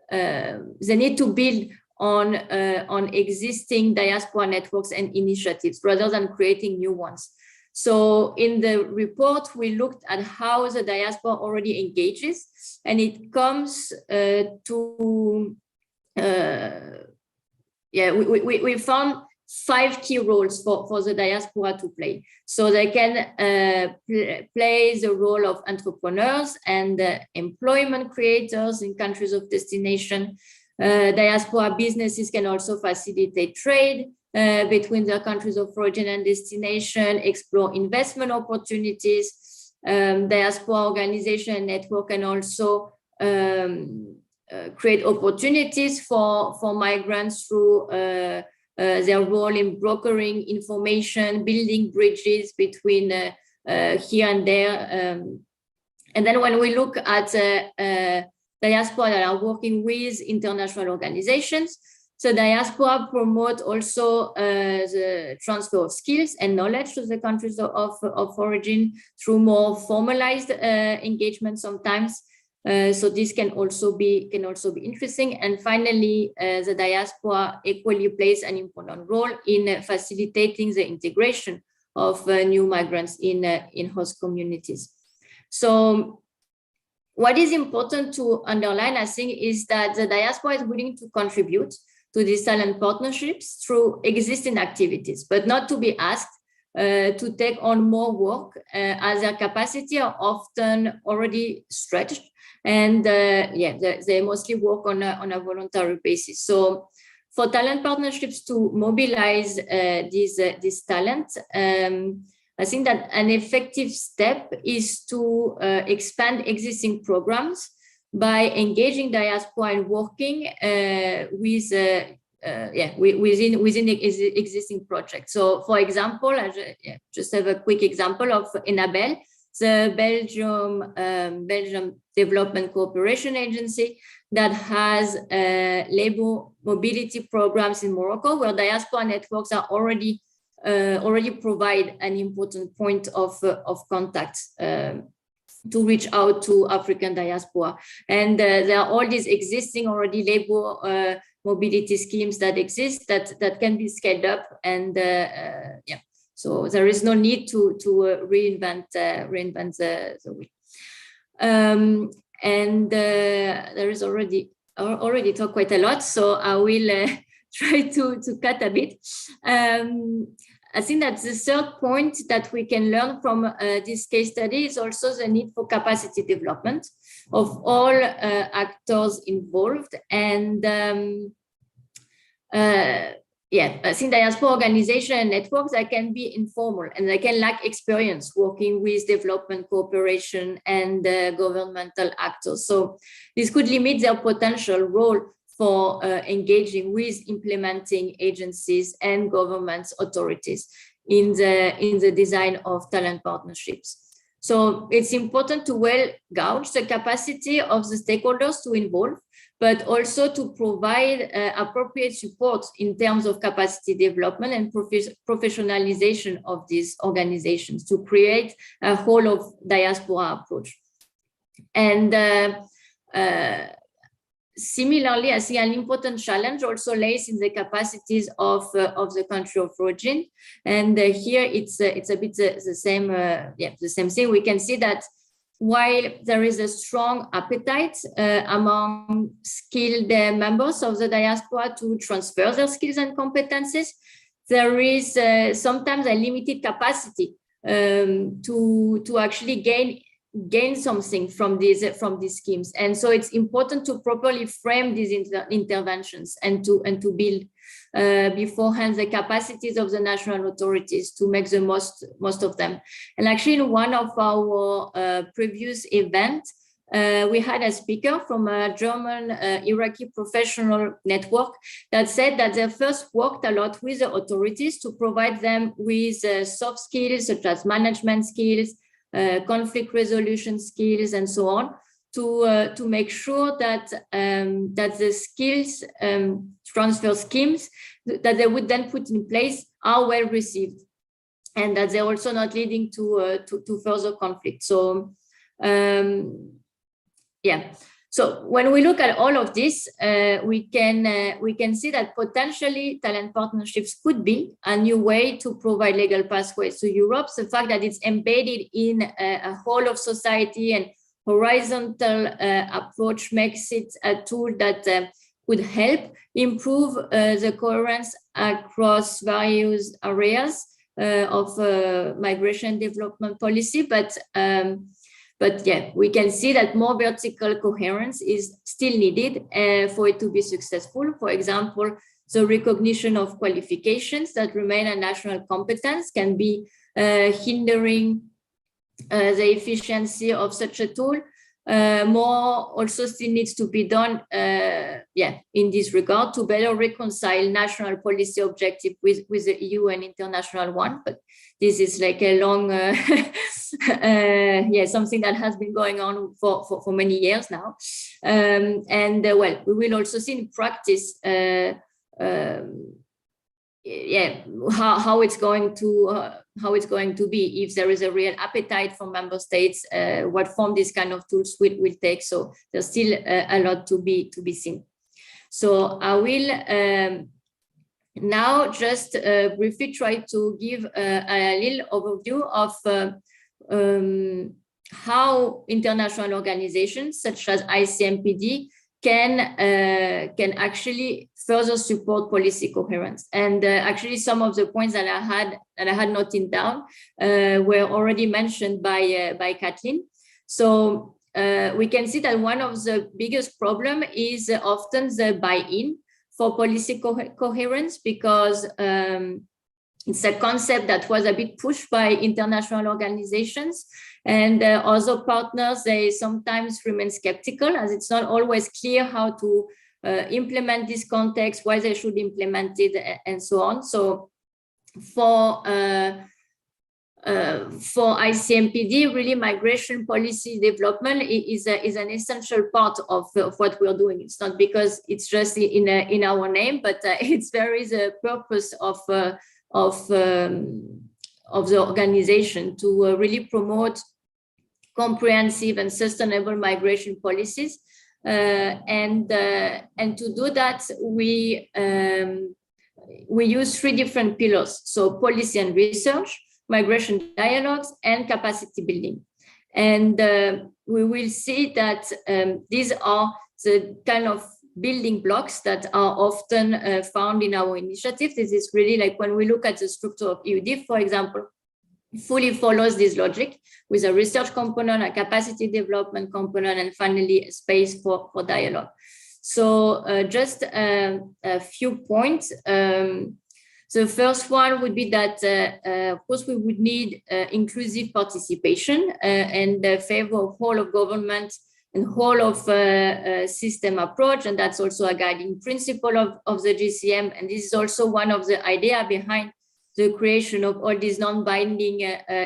S3: they need to build on existing diaspora networks and initiatives rather than creating new ones. So in the report, we looked at how the diaspora already engages, and it comes we found 5 key roles for the diaspora to play. So they can play the role of entrepreneurs and employment creators in countries of destination. Diaspora businesses can also facilitate trade between their countries of origin and destination, explore investment opportunities. Diaspora organization and network can also create opportunities for migrants through their role in brokering information, building bridges between here and there. And then when we look at diaspora that are working with international organizations, so diaspora promote also the transfer of skills and knowledge to the countries of origin through more formalized engagement sometimes. So this can also be interesting. And finally, the diaspora equally plays an important role in facilitating the integration of new migrants in host communities. So what is important to underline, I think, is that the diaspora is willing to contribute to these talent partnerships through existing activities, but not to be asked to take on more work as their capacity are often already stretched. And they mostly work on a voluntary basis. So for talent partnerships to mobilize this talent, I think that an effective step is to expand existing programs by engaging diaspora and working within existing projects. So for example, I just have a quick example of Enabel, the Belgium Development Cooperation Agency that has labor mobility programs in Morocco, where diaspora networks are already provide an important point of contact to reach out to African diaspora. And there are all these existing already labor mobility schemes that exist that can be scaled up, and so there is no need to reinvent the wheel. And there is already talked quite a lot, so I will try to cut a bit. I think that the third point that we can learn from this case study is also the need for capacity development of all actors involved. And I think diaspora organization and networks that can be informal and they can lack experience working with development cooperation and governmental actors. So this could limit their potential role for engaging with implementing agencies and government authorities in the design of talent partnerships. So it's important to well gauge the capacity of the stakeholders to involve, but also to provide appropriate support in terms of capacity development and professionalization of these organizations to create a whole of diaspora approach. And similarly, I see an important challenge also lays in the capacities of the country of origin. And here it's a bit the same thing. We can see that while there is a strong appetite among skilled members of the diaspora to transfer their skills and competencies, there is sometimes a limited capacity to actually gain something from these schemes. And so it's important to properly frame these interventions and to build beforehand the capacities of the national authorities to make the most of them. And actually in one of our previous events, we had a speaker from a German Iraqi professional network that said that they first worked a lot with the authorities to provide them with soft skills such as management skills, conflict resolution skills, and so on, to make sure that the skills transfer schemes that they would then put in place are well received, and that they're also not leading to further conflict. So so when we look at all of this, we can see that potentially talent partnerships could be a new way to provide legal pathways to Europe. The fact that it's embedded in a whole of society and horizontal approach makes it a tool that could help improve the coherence across various areas of migration development policy. But yeah, we can see that more vertical coherence is still needed for it to be successful. For example, the recognition of qualifications that remain a national competence can be hindering the efficiency of such a tool. More also still needs to be done in this regard to better reconcile national policy objective with the EU and international one. But this is like a long, something that has been going on for many years now. Well, we will also see in practice how it's going to be, if there is a real appetite from member states, what form these kind of tools will take. So there's still a lot to be seen. So I will now just briefly try to give a little overview of how international organizations such as ICMPD can actually further support policy coherence. And actually, some of the points that I had noted down were already mentioned by Kathleen. So we can see that one of the biggest problem is often the buy-in for policy coherence, because it's a concept that was a bit pushed by international organizations, and other partners, they sometimes remain skeptical, as it's not always clear how to implement this context, why they should implement it, and so on. So for ICMPD, really migration policy development is an essential part of what we're doing. It's not because it's just in our name, but it's very the purpose of the organization to really promote comprehensive and sustainable migration policies, and to do that we use three different pillars: so policy and research, migration dialogues, and capacity building. And we will see that these are the kind of building blocks that are often found in our initiative. This is really like when we look at the structure of EUDIF, for example, fully follows this logic with a research component, a capacity development component, and finally a space for dialogue. So just a few points. The first one would be that, of course, we would need inclusive participation and favor of whole of government and whole of system approach. And that's also a guiding principle of the GCM. And this is also one of the idea behind the creation of all these non-binding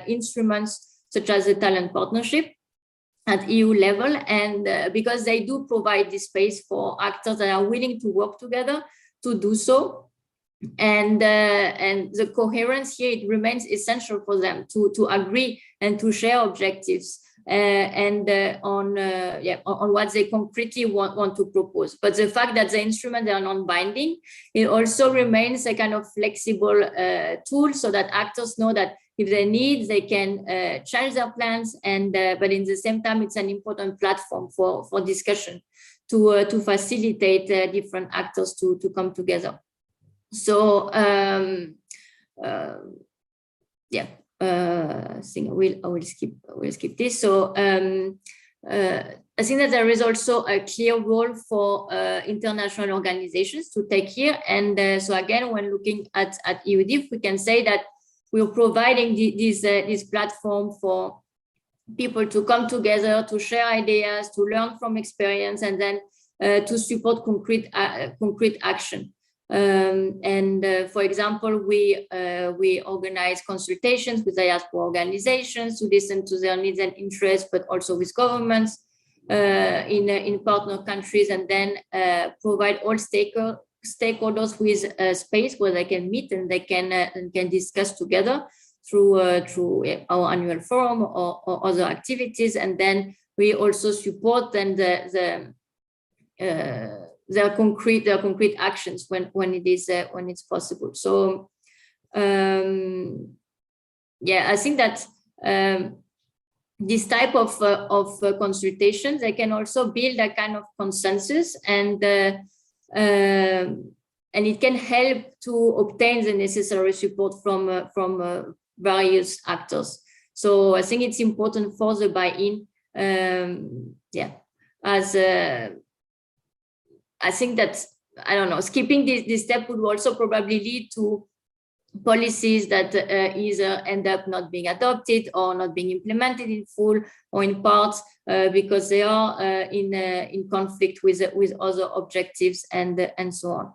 S3: instruments, such as the talent partnership at EU level. And because they do provide this space for actors that are willing to work together to do so. And the coherence here, it remains essential for them to agree and to share objectives on what they concretely want to propose. But the fact that the instruments are non-binding, it also remains a kind of flexible tool, so that actors know that if they need, they can change their plans. And but in the same time, it's an important platform for discussion to facilitate different actors to come together. So I think I will skip this. So I think that there is also a clear role for international organizations to take here. And so again, when looking at EUDIF, we can say that we're providing this platform for people to come together, to share ideas, to learn from experience, and then to support concrete action. For example, we organize consultations with diaspora organizations to listen to their needs and interests, but also with governments in partner countries, and then provide all stakeholders with a space where they can meet and they can discuss together through our annual forum or other activities. And then we also support then their concrete actions when it's possible. So I think that this type of consultations, they can also build a kind of consensus, and and it can help to obtain the necessary support from various actors. So I think it's important for the buy-in. As I think that, I don't know, skipping this step would also probably lead to policies that either end up not being adopted or not being implemented in full or in parts because they are in conflict with other objectives and so on.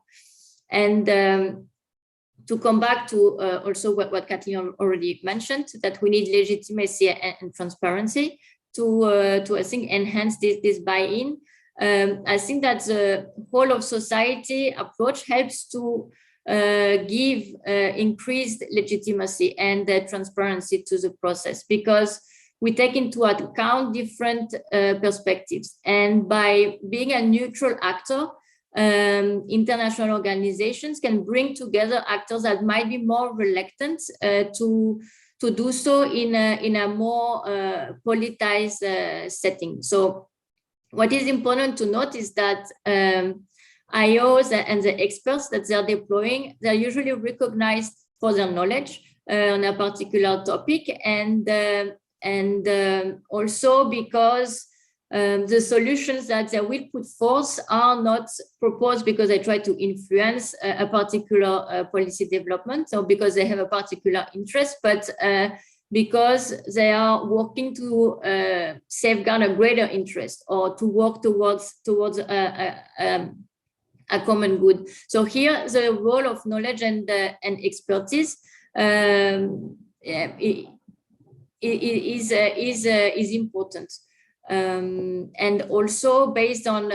S3: And to come back to also what Kathleen already mentioned, that we need legitimacy and transparency to I think enhance this buy-in. I think that the whole of society approach helps to give increased legitimacy and transparency to the process, because we take into account different perspectives. And by being a neutral actor, international organizations can bring together actors that might be more reluctant to do so in a more politicized setting. So what is important to note is that IOs and the experts that they're deploying, they're usually recognized for their knowledge on a particular topic, and also because the solutions that they will put forth are not proposed because they try to influence a particular policy development, or because they have a particular interest, but because they are working to safeguard a greater interest or to work towards a common good. So here, the role of knowledge and expertise is important. And also based on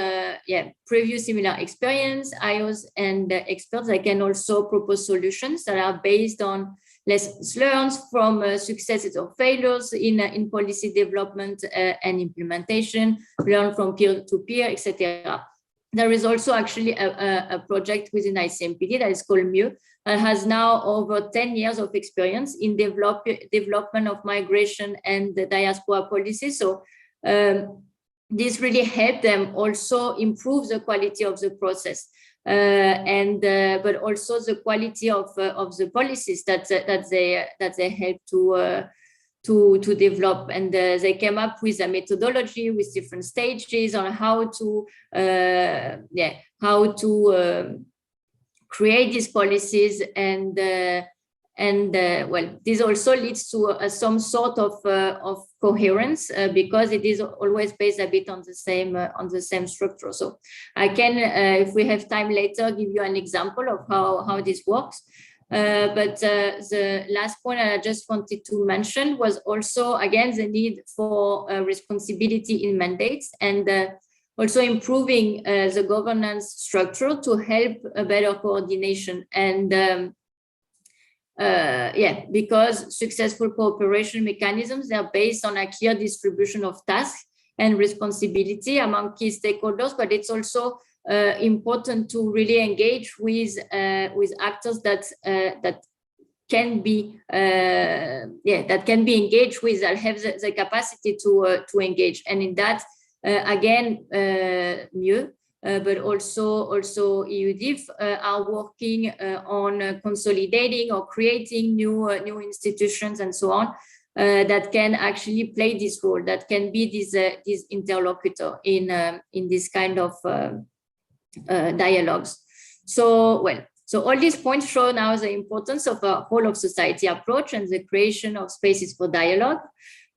S3: previous similar experience, IOs and experts, they can also propose solutions that are based on lessons learned from successes or failures in policy development and implementation, learn from peer-to-peer, etc. There is also actually a project within ICMPD that is called MU, that has now over 10 years of experience in development of migration and the diaspora policy. So this really helped them also improve the quality of the process, but also the quality of the policies that they help to develop. And they came up with a methodology with different stages on how to create these policies, and well, this also leads to some sort of coherence because it is always based a bit on the same structure. So I can, if we have time later, give you an example of how this works. But the last point I just wanted to mention was also, again, the need for responsibility in mandates, and also improving the governance structure to help a better coordination. And because successful cooperation mechanisms, they are based on a clear distribution of tasks and responsibility among key stakeholders, but it's also important to really engage with actors that can be engaged with, that have the capacity to engage. And in that, again, MIeux, but also EUDIF are working on consolidating or creating new institutions and so on that can actually play this role, that can be this interlocutor in this kind of dialogues. So all these points show now the importance of a whole of society approach and the creation of spaces for dialogue,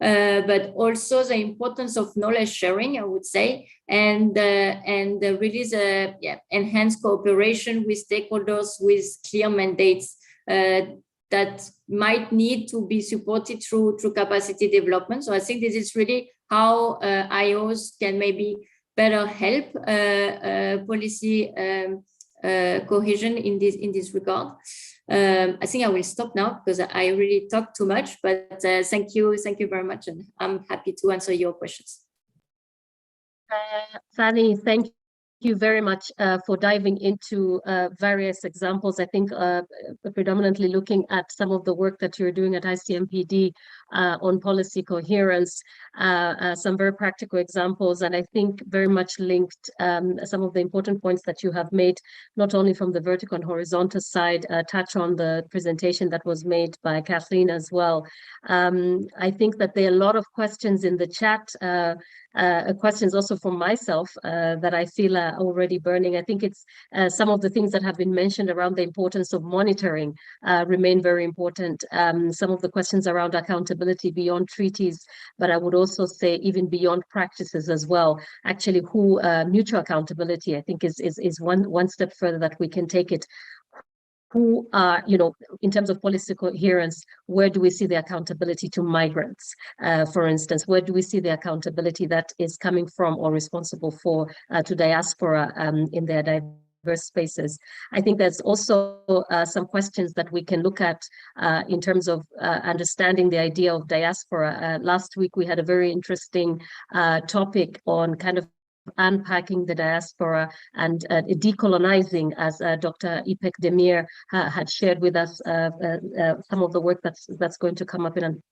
S3: but also the importance of knowledge sharing, I would say, and really the enhanced cooperation with stakeholders with clear mandates that might need to be supported through capacity development. So I think this is really how IOs can maybe better help policy cohesion in this regard. I think I will stop now because I really talked too much, but thank you very much, and I'm happy to answer your questions.
S1: Fanny, thank you very much for diving into various examples. I think predominantly looking at some of the work that you're doing at ICMPD on policy coherence, some very practical examples, and I think very much linked some of the important points that you have made, not only from the vertical and horizontal side, touch on the presentation that was made by Kathleen as well. I think that there are a lot of questions in the chat, questions also from myself that I feel are already burning. I think it's some of the things that have been mentioned around the importance of monitoring remain very important. Some of the questions around accountability beyond treaties, but I would also say even beyond practices as well. Actually, mutual accountability, I think, is one step further that we can take it. Who are, in terms of policy coherence, where do we see the accountability to migrants, for instance? Where do we see the accountability that is coming from or responsible for to diaspora in their diverse spaces? I think there's also some questions that we can look at in terms of understanding the idea of diaspora. Last week, we had a very interesting topic on kind of unpacking the diaspora and decolonizing, as Dr. Ipek Demir had shared with us some of the work that's going to come up in an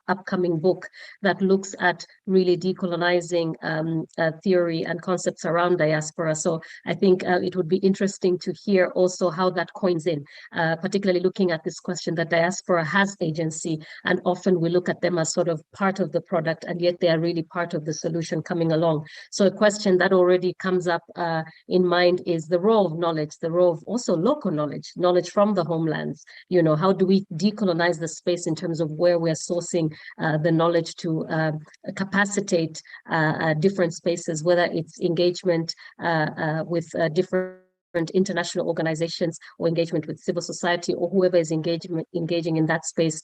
S1: upcoming book that looks at really decolonizing theory and concepts around diaspora. So I think it would be interesting to hear also how that coins in, particularly looking at this question that diaspora has agency, and often we look at them as sort of part of the product, and yet they are really part of the solution coming along. So a question that already comes up in mind is the role of knowledge, the role of also local knowledge from the homelands. How do we decolonize the space in terms of where we're sourcing the knowledge to capacitate different spaces, whether it's engagement with different international organizations or engagement with civil society or whoever is engaging in that space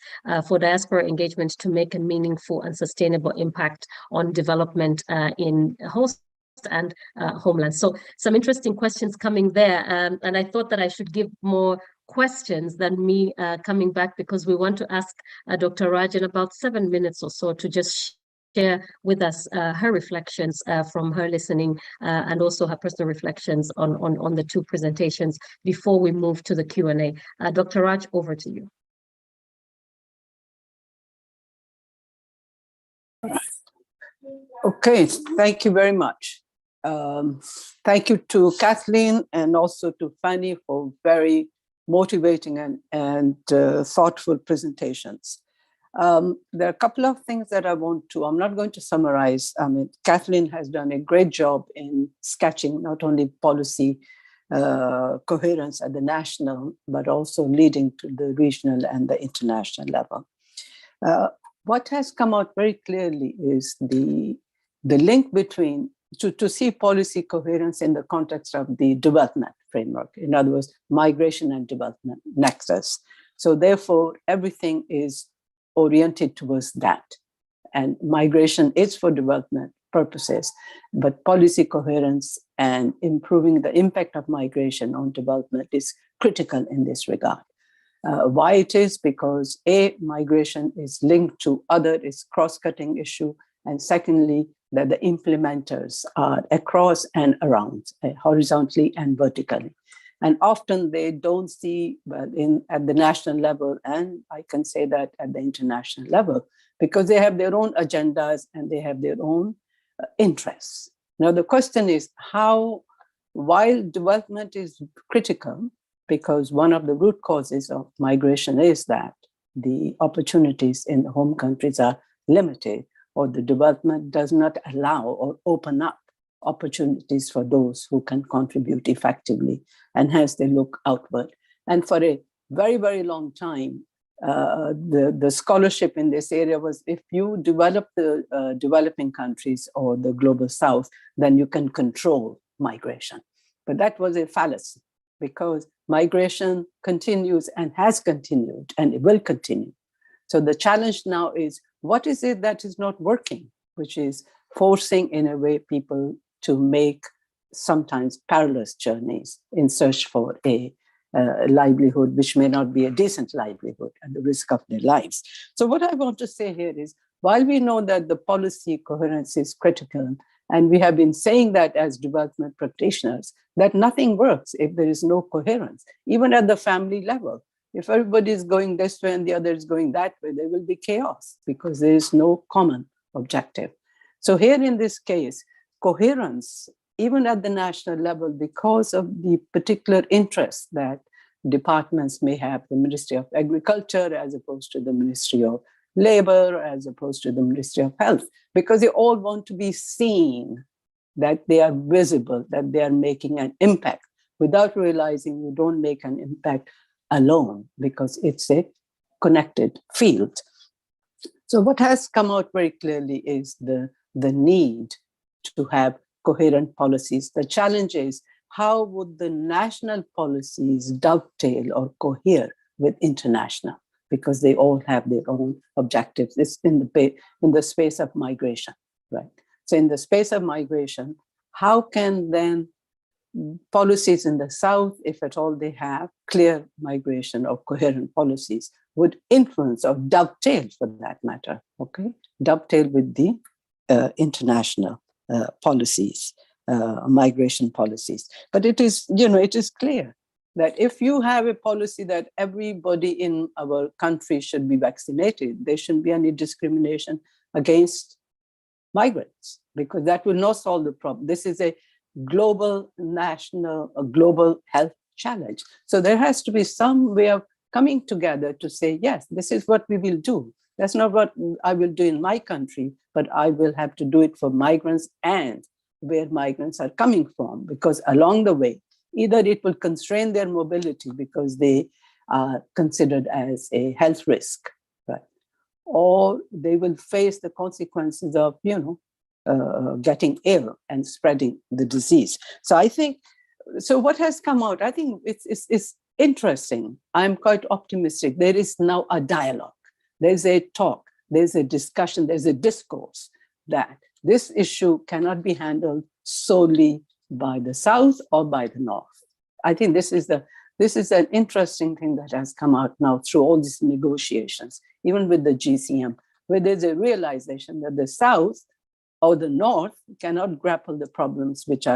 S1: for diaspora engagement to make a meaningful and sustainable impact on development in host and homeland. So some interesting questions coming there, and I thought that I should give more questions than me coming back, because we want to ask Dr. Raj in about 7 minutes or so to just share with us her reflections from her listening and also her personal reflections on the two presentations before we move to the Q&A. Dr. Raj, over to you.
S4: Okay, thank you very much. Thank you to Kathleen and also to Fanny for very motivating and thoughtful presentations. There are a couple of things that I'm not going to summarize. Kathleen has done a great job in sketching not only policy coherence at the national, but also leading to the regional and the international level. What has come out very clearly is the link between, to see policy coherence in the context of the development framework. In other words, migration and development nexus. So therefore, everything is oriented towards that. And migration is for development purposes, but policy coherence and improving the impact of migration on development is critical in this regard. Why it is? Because migration is linked to other, it's cross-cutting issue, and secondly, that the implementers are across and around, horizontally and vertically. And often they don't see at the national level, and I can say that at the international level, because they have their own agendas and they have their own interests. Now the question is how, while development is critical, because one of the root causes of migration is that the opportunities in the home countries are limited, or the development does not allow or open up opportunities for those who can contribute effectively, and hence they look outward. And for a very, very long time, the scholarship in this area was, if you develop the developing countries or the global south, then you can control migration. But that was a fallacy, because migration continues and has continued, and it will continue. So the challenge now is, what is it that is not working, which is forcing, in a way, people to make sometimes perilous journeys in search for a livelihood, which may not be a decent livelihood at the risk of their lives. So what I want to say here is, while we know that the policy coherence is critical, and we have been saying that as development practitioners, that nothing works if there is no coherence, even at the family level. If everybody is going this way and the other is going that way, there will be chaos because there is no common objective. So here in this case, coherence, even at the national level, because of the particular interests that departments may have, the Ministry of Agriculture as opposed to the Ministry of Labor, as opposed to the Ministry of Health, because they all want to be seen, that they are visible, that they are making an impact, without realizing you don't make an impact alone, because it's a connected field. So what has come out very clearly is the need to have coherent policies. The challenge is, how would the national policies dovetail or cohere with international? Because they all have their own objectives. It's in the space of migration, right? So in the space of migration, how can then policies in the South, if at all they have clear migration or coherent policies, would influence or dovetail, for that matter, okay? Dovetail with the international policies, migration policies. But it is, it is clear that if you have a policy that everybody in our country should be vaccinated, there shouldn't be any discrimination against migrants, because that will not solve the problem. This is a global, national, a global health challenge. So there has to be some way of coming together to say, yes, this is what we will do. That's not what I will do in my country, but I will have to do it for migrants and where migrants are coming from, because along the way, either it will constrain their mobility because they are considered as a health risk, right? Or they will face the consequences of, getting ill and spreading the disease. So I think, so what has come out, I think it's interesting. I'm quite optimistic. There is now a dialogue. There's a talk, there's a discussion, there's a discourse that this issue cannot be handled solely by the South or by the North. I think this is an interesting thing that has come out now through all these negotiations, even with the GCM, where there's a realization that the South or the North cannot grapple the problems which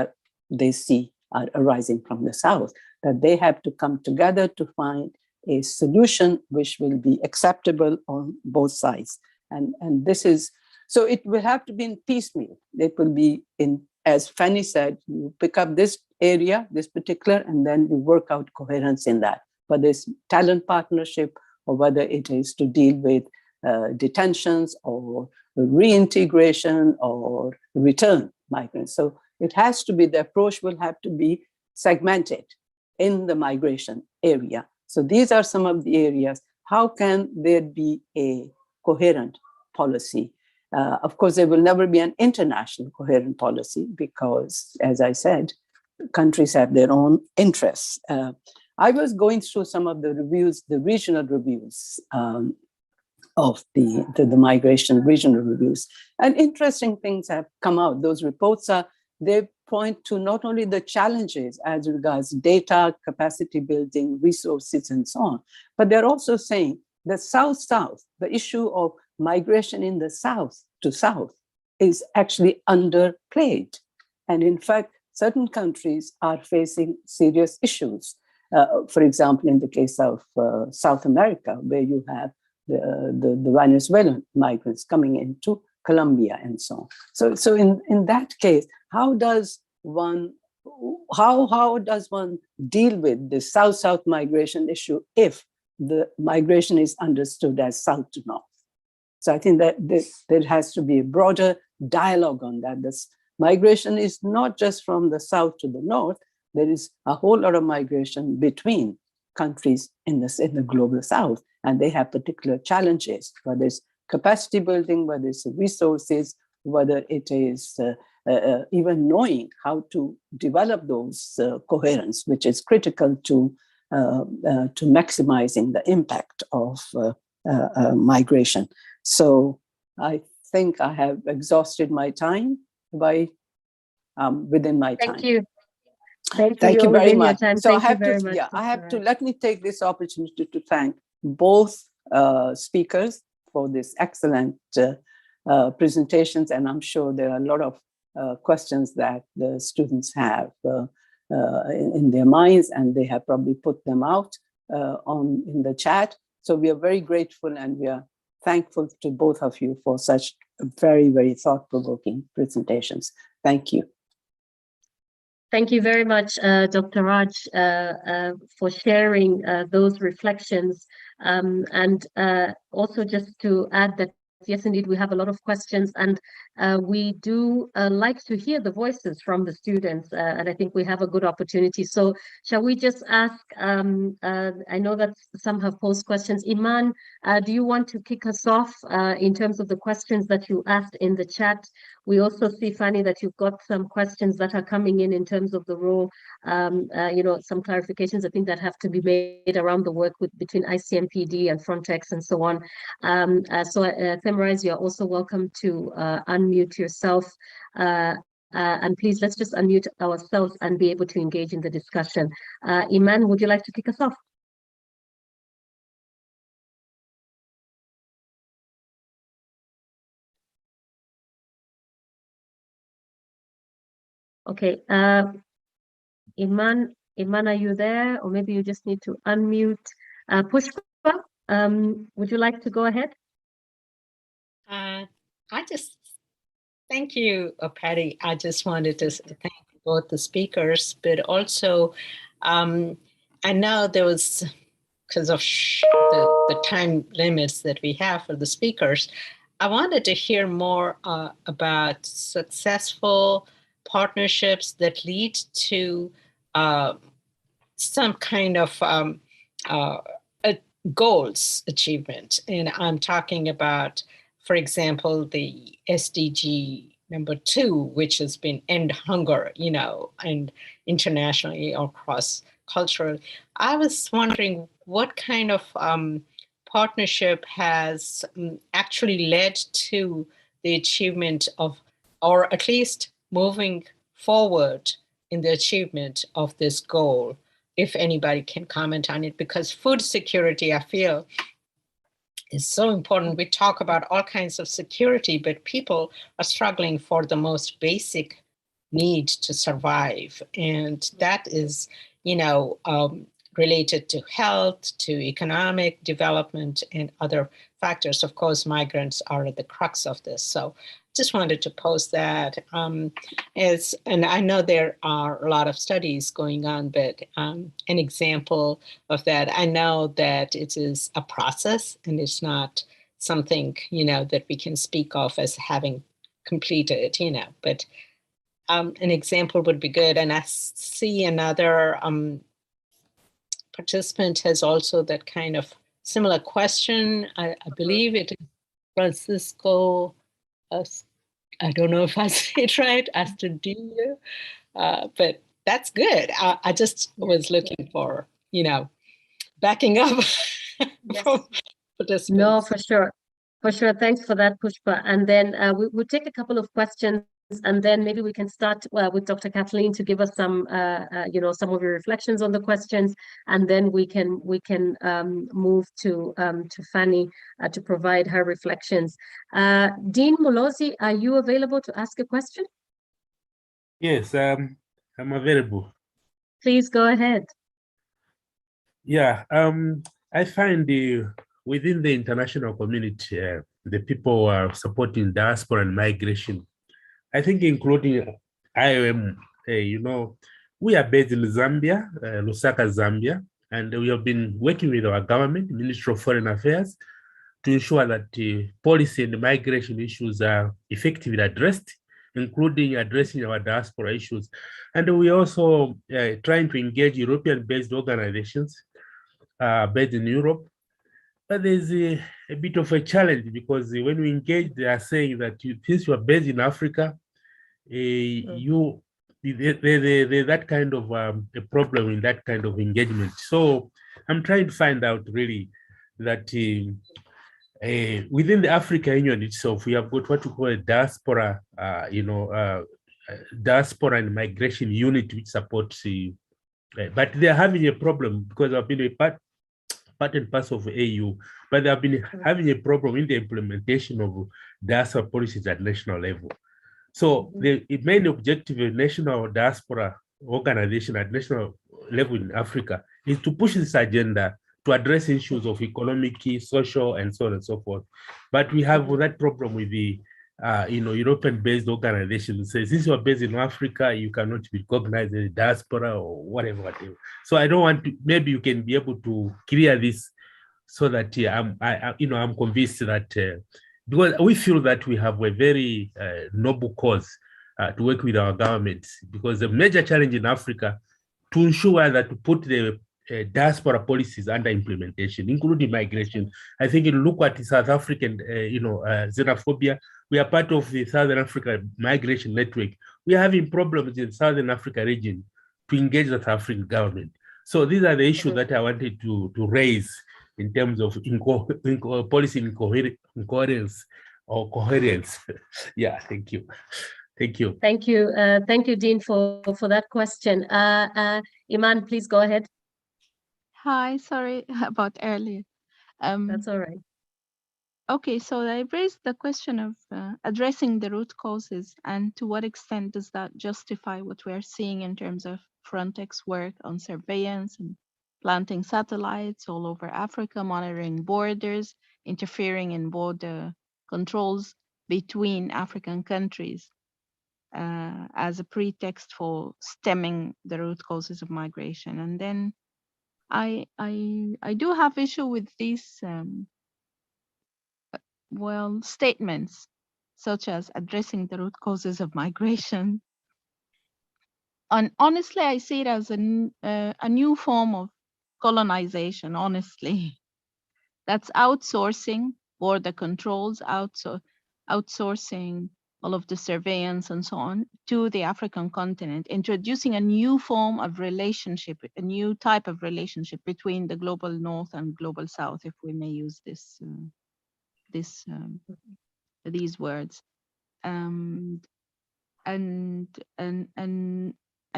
S4: they see are arising from the South, that they have to come together to find a solution which will be acceptable on both sides. And this is, so it will have to be in piecemeal. It will be in, as Fanny said, you pick up this area, this particular, and then you work out coherence in that, whether it's talent partnership or whether it is to deal with detentions or reintegration or return migrants. So it has to be, the approach will have to be segmented in the migration area. So these are some of the areas. How can there be a coherent policy? Of course, there will never be an international coherent policy because, as I said, countries have their own interests. I was going through some of the reviews, the regional reviews of the migration regional reviews, and interesting things have come out. Those reports they point to not only the challenges as regards data, capacity building, resources, and so on, but they're also saying the South-South, the issue of migration in the South to South is actually underplayed. And in fact, certain countries are facing serious issues. For example, in the case of South America, where you have the Venezuelan migrants coming into Colombia and so on. So in that case, how does one deal with the South-South migration issue if the migration is understood as South to North? So I think that there has to be a broader dialogue on that. This migration is not just from the South to the North. There is a whole lot of migration between countries in the global South, and they have particular challenges, whether it's capacity building, whether it's resources, whether it is even knowing how to develop those coherence, which is critical to maximizing the impact of migration. So I think I have exhausted my time within my time.
S1: Thank you.
S4: Thank you very much. So
S1: I have to,
S4: I have to, let me take this opportunity to thank both speakers for this excellent presentations. And I'm sure there are a lot of questions that the students have in their minds, and they have probably put them out. in the chat. So we are very grateful, and we are thankful to both of you for such very, very thought-provoking presentations. Thank you.
S1: Thank you very much, Dr. Raj, for sharing those reflections. And also just to add that, yes, indeed, we have a lot of questions, and we do like to hear the voices from the students, and I think we have a good opportunity. So shall we just ask, I know that some have posed questions. Iman, do you want to kick us off in terms of the questions that you asked in the chat? We also see, Fanny, that you've got some questions that are coming in terms of the role, you know, some clarifications I think that have to be made around the work between ICMPD and Frontex and so on. So Themrise, you're also welcome to unmute yourself. And please, let's just unmute ourselves and be able to engage in the discussion. Iman, would you like to kick us off? Okay, Iman, are you there? Or maybe you just need to unmute. Pushpa, would you like to go ahead?
S5: Thank you, Patty. I just wanted to thank both the speakers, but also I know there was, because of the time limits that we have for the speakers, I wanted to hear more about successful partnerships that lead to some kind of goals achievement. And I'm talking about, for example, the SDG number 2, which has been end hunger, you know, and internationally or cross-culturally. I was wondering what kind of partnership has actually led to the achievement of, or at least moving forward in the achievement of this goal, if anybody can comment on it, because food security, I feel, is so important. We talk about all kinds of security, but people are struggling for the most basic need to survive. And that is, you know, related to health, to economic development and other factors. Of course, migrants are at the crux of this. So just wanted to pose that. And I know there are a lot of studies going on, but an example of that, I know that it is a process and it's not something, you know, that we can speak of as having completed, you know, but an example would be good. And I see another participant has also that kind of similar question. I believe it is Francisco, I don't know if I say it right, Astudillo, but that's good. I just was looking for, you know, backing up from participants.
S1: No, for sure. For sure. Thanks for that, Pushpa. And then we'll take a couple of questions, and then maybe we can start with Dr. Kathleen to give us some, you know, some of your reflections on the questions, and then we can move to Fanny to provide her reflections. Dean Mulozi, are you available to ask a question?
S6: Yes, I'm available.
S1: Please go ahead.
S6: Yeah, I find within the international community, the people who are supporting diaspora and migration, I think including IOM, you know, we are based in Zambia, Lusaka, Zambia, and we have been working with our government, Ministry of Foreign Affairs, to ensure that policy and migration issues are effectively addressed, including addressing our diaspora issues. And we also trying to engage European-based organizations based in Europe. But there's a bit of a challenge, because when we engage, they are saying that since you are based in Africa, there's that kind of a problem in that kind of engagement. So I'm trying to find out really that within the African Union itself, we have got what we call a diaspora, you know, diaspora and migration unit which supports, but they're having a problem because I've been a part and parcel of AU, but they have been having a problem in the implementation of diaspora policies at national level. So the main objective of national diaspora organization at national level in Africa is to push this agenda to address issues of economic, social, and so on and so forth. But we have that problem with the European-based organizations. Say, since you are based in Africa, you cannot be recognized as a diaspora or whatever. So I don't want to. Maybe you can be able to clear this, so that I'm convinced that because we feel that we have a very noble cause to work with our governments, because the major challenge in Africa to ensure that to put the diaspora policies under implementation, including migration. I think if you look at the South African, xenophobia, we are part of the Southern Africa Migration Network. We are having problems in the Southern Africa region to engage the South African government. So these are the issues that I wanted to raise in terms of policy incoherence or coherence. Yeah, thank you. Thank you.
S1: Thank you. Thank you, Dean, for that question. Iman, please go ahead.
S7: Hi, sorry about earlier.
S1: That's all right.
S7: Okay, so I raised the question of addressing the root causes, and to what extent does that justify what we're seeing in terms of Frontex work on surveillance and planting satellites all over Africa, monitoring borders, interfering in border controls between African countries as a pretext for stemming the root causes of migration. And then I do have issue with these statements such as addressing the root causes of migration. And honestly, I see it as a new form of colonization, honestly. That's outsourcing border controls, outsourcing all of the surveillance and so on to the African continent, introducing a new form of relationship, a new type of relationship between the global north and global south, if we may use these words. And I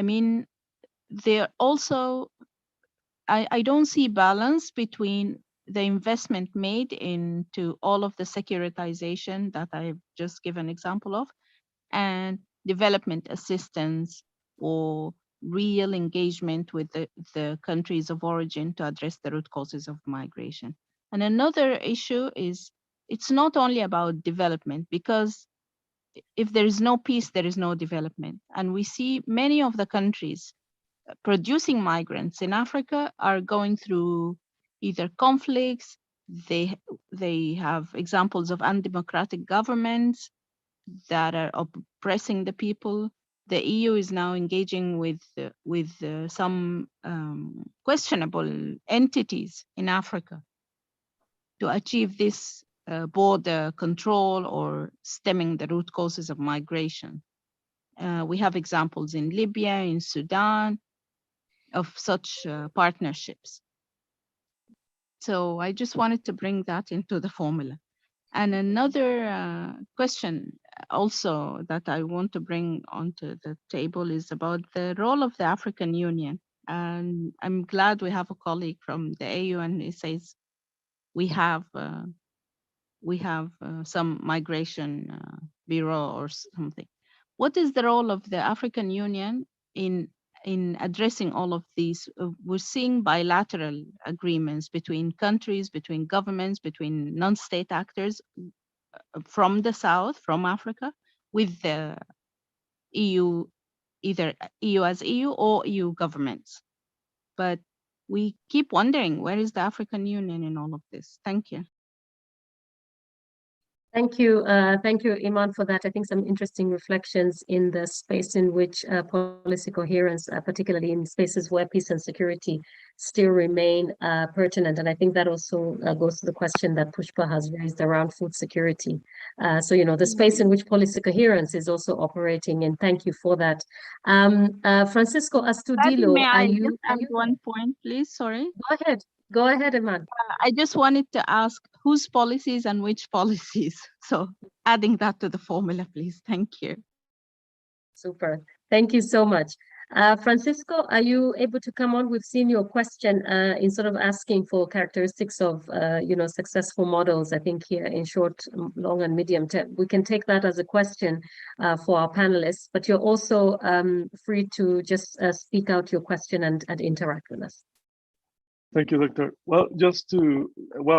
S7: mean, they're also, I don't see balance between the investment made into all of the securitization that I've just given an example of, and development assistance or real engagement with the countries of origin to address the root causes of migration. And another issue is it's not only about development, because if there is no peace, there is no development. And we see many of the countries producing migrants in Africa are going through either conflicts, they have examples of undemocratic governments that are oppressing the people. The EU is now engaging with some questionable entities in Africa to achieve this border control or stemming the root causes of migration. We have examples in Libya, in Sudan, of such partnerships. So I just wanted to bring that into the formula. And another question also that I want to bring onto the table is about the role of the African Union. And I'm glad we have a colleague from the AU, and he says we have some migration bureau or something. What is the role of the African Union in addressing all of these? We're seeing bilateral agreements between countries, between governments, between non-state actors from the South, from Africa, with the EU, either EU as EU or EU governments. But we keep wondering, where is the African Union in all of this? Thank you.
S1: Thank you, Iman, for that. I think some interesting reflections in the space in which policy coherence, particularly in spaces where peace and security still remain pertinent. And I think that also goes to the question that Pushpa has raised around food security. So, the space in which policy coherence is also operating, and thank you for that. Francisco Astudillo,
S7: may I just add one point, please? Sorry.
S1: Go ahead, Iman.
S7: I just wanted to ask whose policies and which policies. So adding that to the formula, please. Thank you.
S1: Super. Thank you so much. Francisco, are you able to come on? We've seen your question in sort of asking for characteristics of, successful models, I think here in short, long and medium term. We can take that as a question for our panelists, but you're also free to just speak out your question and interact with us.
S8: Thank you, Doctor. Well,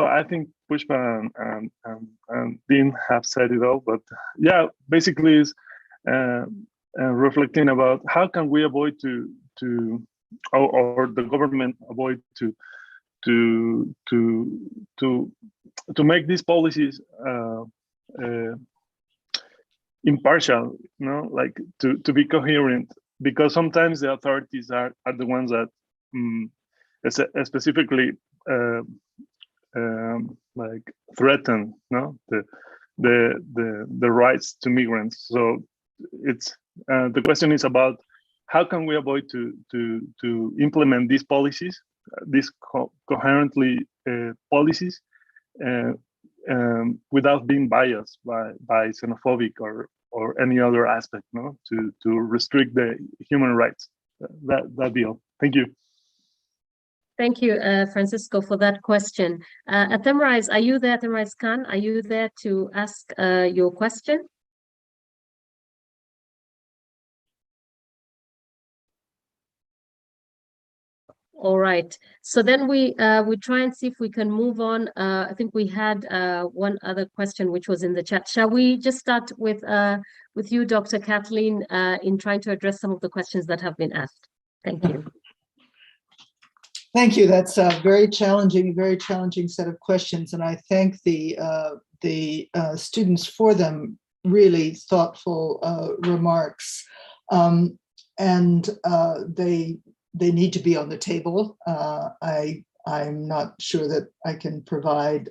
S8: I think Pushpa and Dean have said it all, but yeah, basically is reflecting about how can we avoid or the government avoid to make these policies impartial, like to be coherent, because sometimes the authorities are the ones that specifically like threaten the rights to migrants. So it's the question is about how can we avoid to implement these policies, these coherently policies, without being biased by xenophobic or any other aspect, to restrict the human rights. That'd be all. Thank you.
S1: Thank you, Francisco, for that question. Atemorais, are you there? Atemorais Khan, are you there to ask your question? All right. So then we try and see if we can move on. I think we had one other question which was in the chat. Shall we just start with you, Dr. Kathleen, in trying to address some of the questions that have been asked? Thank you.
S2: Thank you. That's a very challenging set of questions, and I thank the students for them. Really thoughtful remarks, and they need to be on the table. I'm not sure that I can provide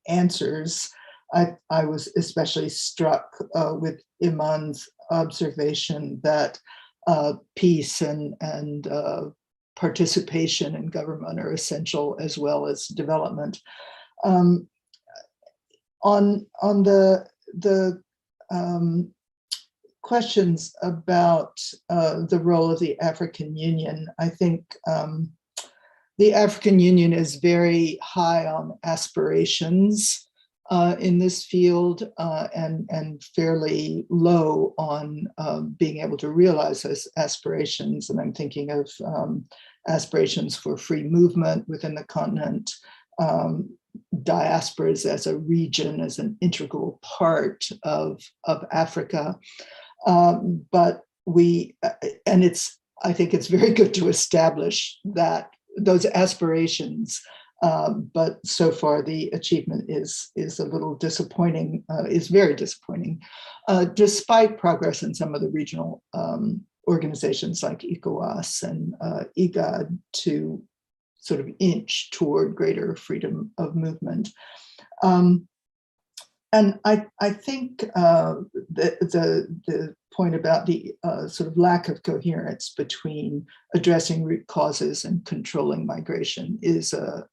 S2: answers. I was especially struck with Iman's observation that peace and participation in government are essential as well as development. On the questions about the role of the African Union, I think the African Union is very high on aspirations in this field and fairly low on being able to realize those aspirations. And I'm thinking of aspirations for free movement within the continent, diasporas as a region, as an integral part of Africa. But I think it's very good to establish that those aspirations, but so far the achievement is a little disappointing, is very disappointing, despite progress in some of the regional organizations like ECOWAS and IGAD to sort of inch toward greater freedom of movement. And I think the point about the sort of lack of coherence between addressing root causes and controlling migration is a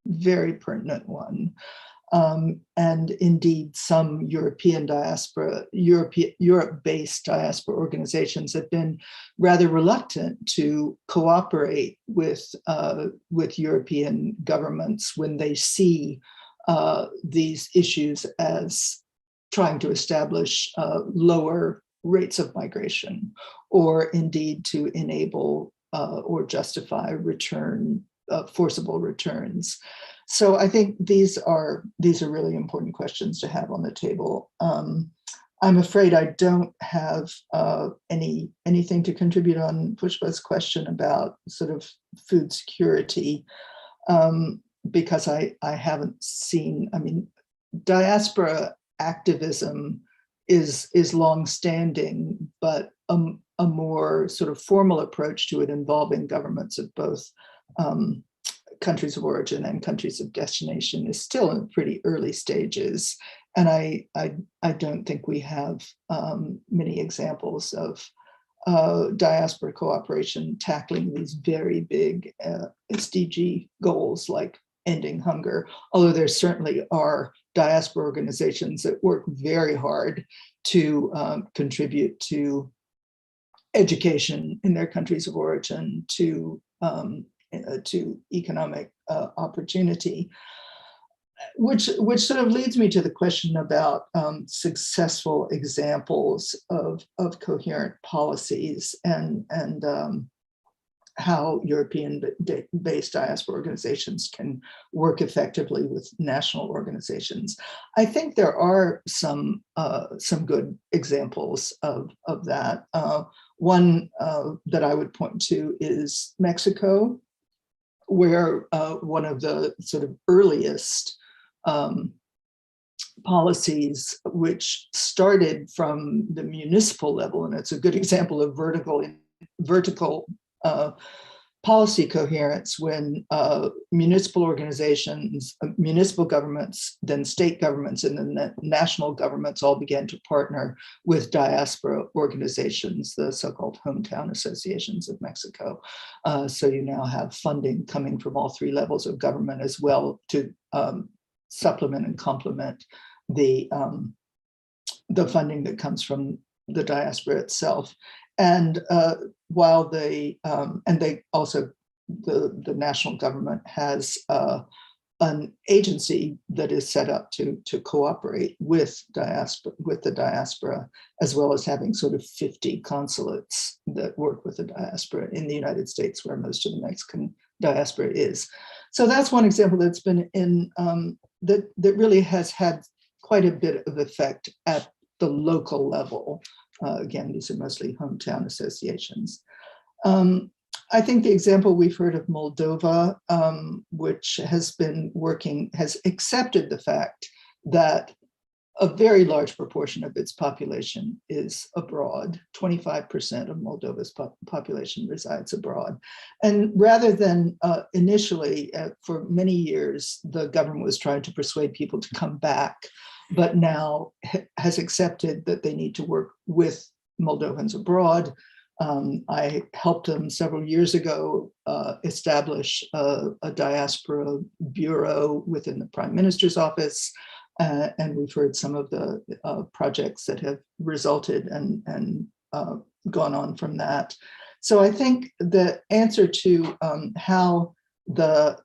S2: very pertinent one. And indeed, some European diaspora, Europe-based diaspora organizations have been rather reluctant to cooperate with European governments when they see these issues as trying to establish lower rates of migration, or indeed to enable or justify forcible returns. So I think these are really important questions to have on the table. I'm afraid I don't have anything to contribute on Pushpa's question about sort of food security, because I haven't seen, I mean, diaspora activism is long-standing, but a more sort of formal approach to it involving governments of both countries of origin and countries of destination is still in pretty early stages. And I don't think we have many examples of diaspora cooperation tackling these very big SDG goals like ending hunger, although there certainly are diaspora organizations that work very hard to contribute to education in their countries of origin, to economic opportunity, which sort of leads me to the question about successful examples of coherent policies. And how European-based diaspora organizations can work effectively with national organizations. I think there are some good examples of that. One that I would point to is Mexico, where one of the sort of earliest policies, which started from the municipal level, and it's a good example of vertical policy coherence, when municipal organizations, municipal governments, then state governments, and then the national governments all began to partner with diaspora organizations, the so-called hometown associations of Mexico. So you now have funding coming from all three levels of government as well to supplement and complement the funding that comes from the diaspora itself. And while they also, the national government has an agency that is set up to cooperate with the diaspora, as well as having sort of 50 consulates that work with the diaspora in the United States, where most of the Mexican diaspora is. So that's one example that's been in that really has had quite a bit of effect at the local level. Again, these are mostly hometown associations. I think the example we've heard of Moldova, which has accepted the fact that a very large proportion of its population is abroad. 25% of Moldova's population resides abroad. And rather than initially, for many years, the government was trying to persuade people to come back, but now has accepted that they need to work with Moldovans abroad. I helped them several years ago establish a diaspora bureau within the Prime Minister's office. And we've heard some of the projects that have resulted and gone on from that. So I think the answer to how the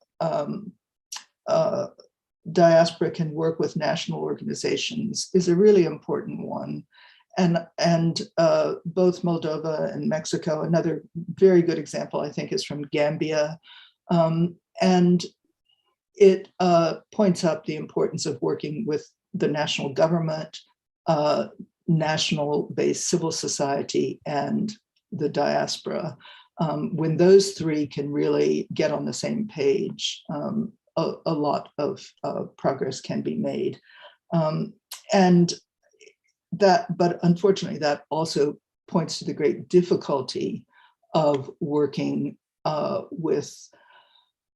S2: diaspora can work with national organizations is a really important one. And both Moldova and Mexico, another very good example, I think, is from Gambia. And it points up the importance of working with the national government, national-based civil society, and the diaspora. When those three can really get on the same page, a lot of progress can be made. But unfortunately, that also points to the great difficulty of working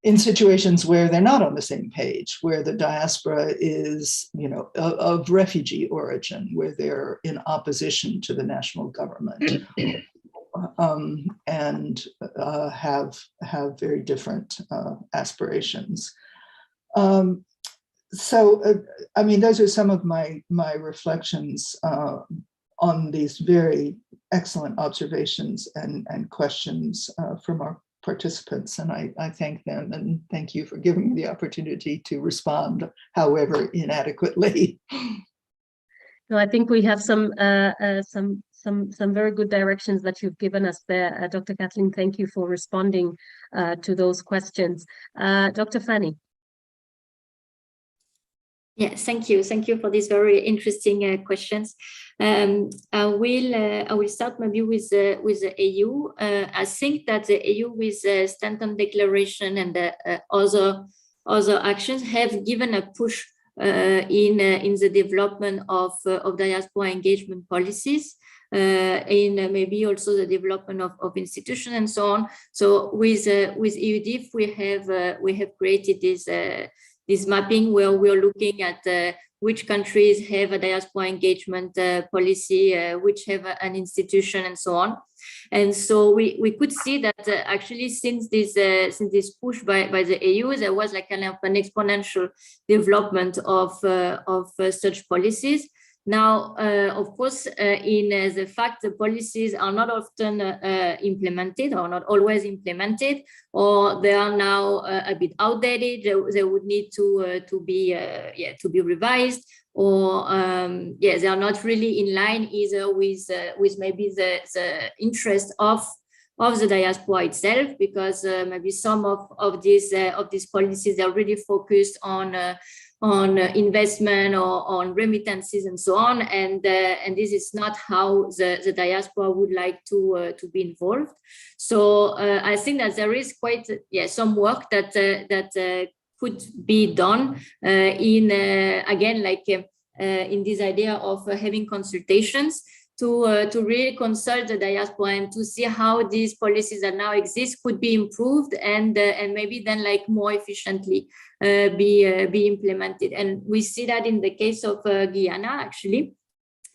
S2: in situations where they're not on the same page, where the diaspora is, of refugee origin, where they're in opposition to the national government, and have very different aspirations. I mean, those are some of my reflections on these very excellent observations and questions from our participants, and I thank them and thank you for giving me the opportunity to respond, however inadequately.
S1: No, I think we have some very good directions that you've given us there, Dr. Kathleen. Thank you for responding to those questions, Dr. Fanny.
S3: Yes, thank you. Thank you for these very interesting questions. I will start maybe with the AU. I think that the AU with the Stanton Declaration and the other actions have given a push in the development of diaspora engagement policies, in maybe also the development of institutions and so on. So with EUDIF, we have created this mapping where we're looking at which countries have a diaspora engagement policy, which have an institution, and so on. And so we could see that actually since this push by the EU, there was like an exponential development of such policies. Now, of course, in the fact the policies are not often implemented or not always implemented, or they are now a bit outdated. They would need to be revised, or they are not really in line either with maybe the interest of the diaspora itself, because maybe some of these policies are really focused on investment or on remittances and so on, and this is not how the diaspora would like to be involved. So I think that there is quite some work that could be done in again, like in this idea of having consultations to really consult the diaspora and to see how these policies that now exist could be improved and maybe then like more efficiently be implemented. And we see that in the case of Guyana, actually.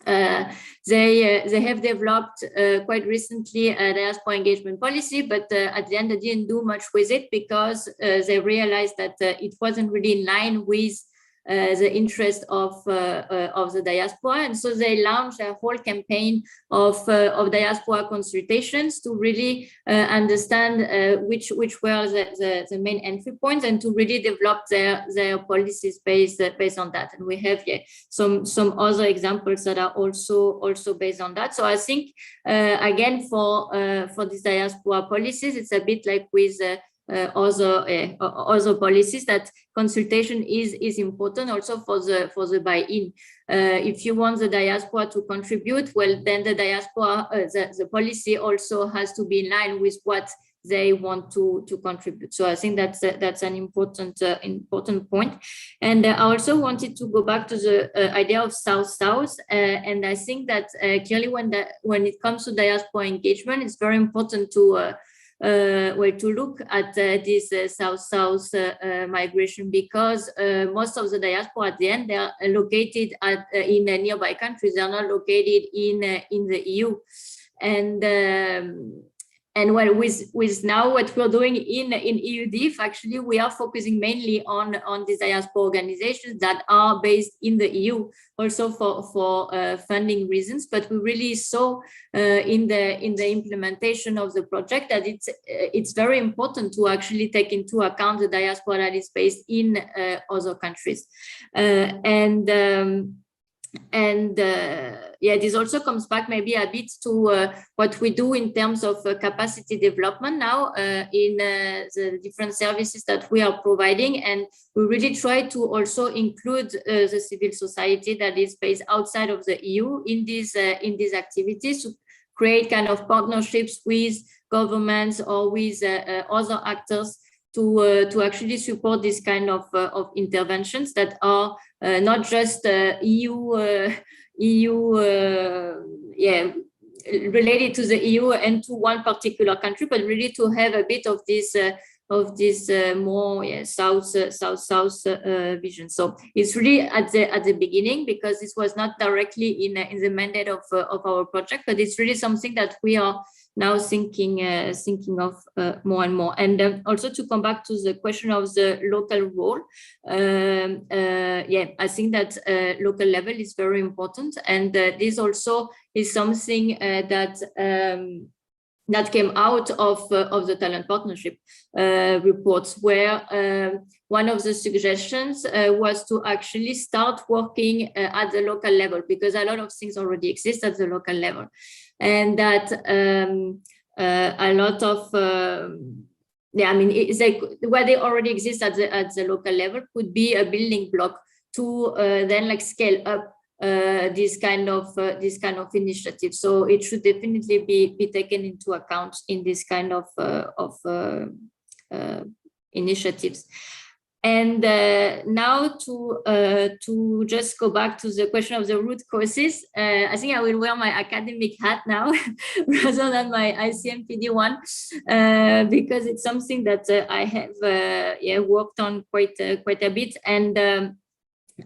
S3: They have developed quite recently a diaspora engagement policy, but at the end they didn't do much with it because they realized that it wasn't really in line with the interest of the diaspora, and so they launched a whole campaign of diaspora consultations to really understand which were the main entry points and to really develop their policies based on that. And we have some other examples that are also based on that. So I think again for these diaspora policies, it's a bit like with other policies, that consultation is important also for the buy-in. If you want the diaspora to contribute, well, then the diaspora, the policy also has to be in line with what they want to contribute. So I think that's an important point. And I also wanted to go back to the idea of South-South, and I think that clearly when it comes to diaspora engagement, it's very important to look at this South-South migration, because most of the diaspora at the end, they are located in nearby countries. They are not located in the EU, and well, with now what we're doing in EUDIF, actually, we are focusing mainly on these diaspora organizations that are based in the EU, also for funding reasons. But we really saw in the implementation of the project that it's very important to actually take into account the diaspora that is based in other countries, this also comes back maybe a bit to what we do in terms of capacity development now in the different services that we are providing, and we really try to also include the civil society that is based outside of the EU in these activities, to create kind of partnerships with governments or with other actors to actually support this kind of interventions that are not just EU related to the EU and to one particular country, but really to have a bit of this more south vision. So it's really at the beginning, because this was not directly in the mandate of our project, but it's really something that we are now thinking of more and more. And also to come back to the question of the local role, I think that local level is very important, and this also is something that came out of the talent partnership reports, where one of the suggestions was to actually start working at the local level, because a lot of things already exist at the local level, and that a lot of it's like where they already exist at the local level could be a building block to then like scale up this kind of initiative. So it should definitely be taken into account in this kind of initiatives. And now to just go back to the question of the root causes, I think I will wear my academic hat now rather than my ICMPD one, because it's something that I have worked on quite a bit. And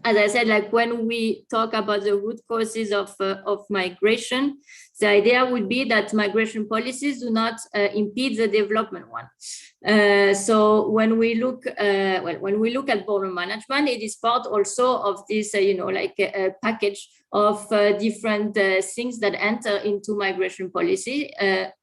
S3: as I said, like when we talk about the root causes of migration, the idea would be that migration policies do not impede the development one. So when we look at border management, it is part also of this, like a package of different things that enter into migration policy.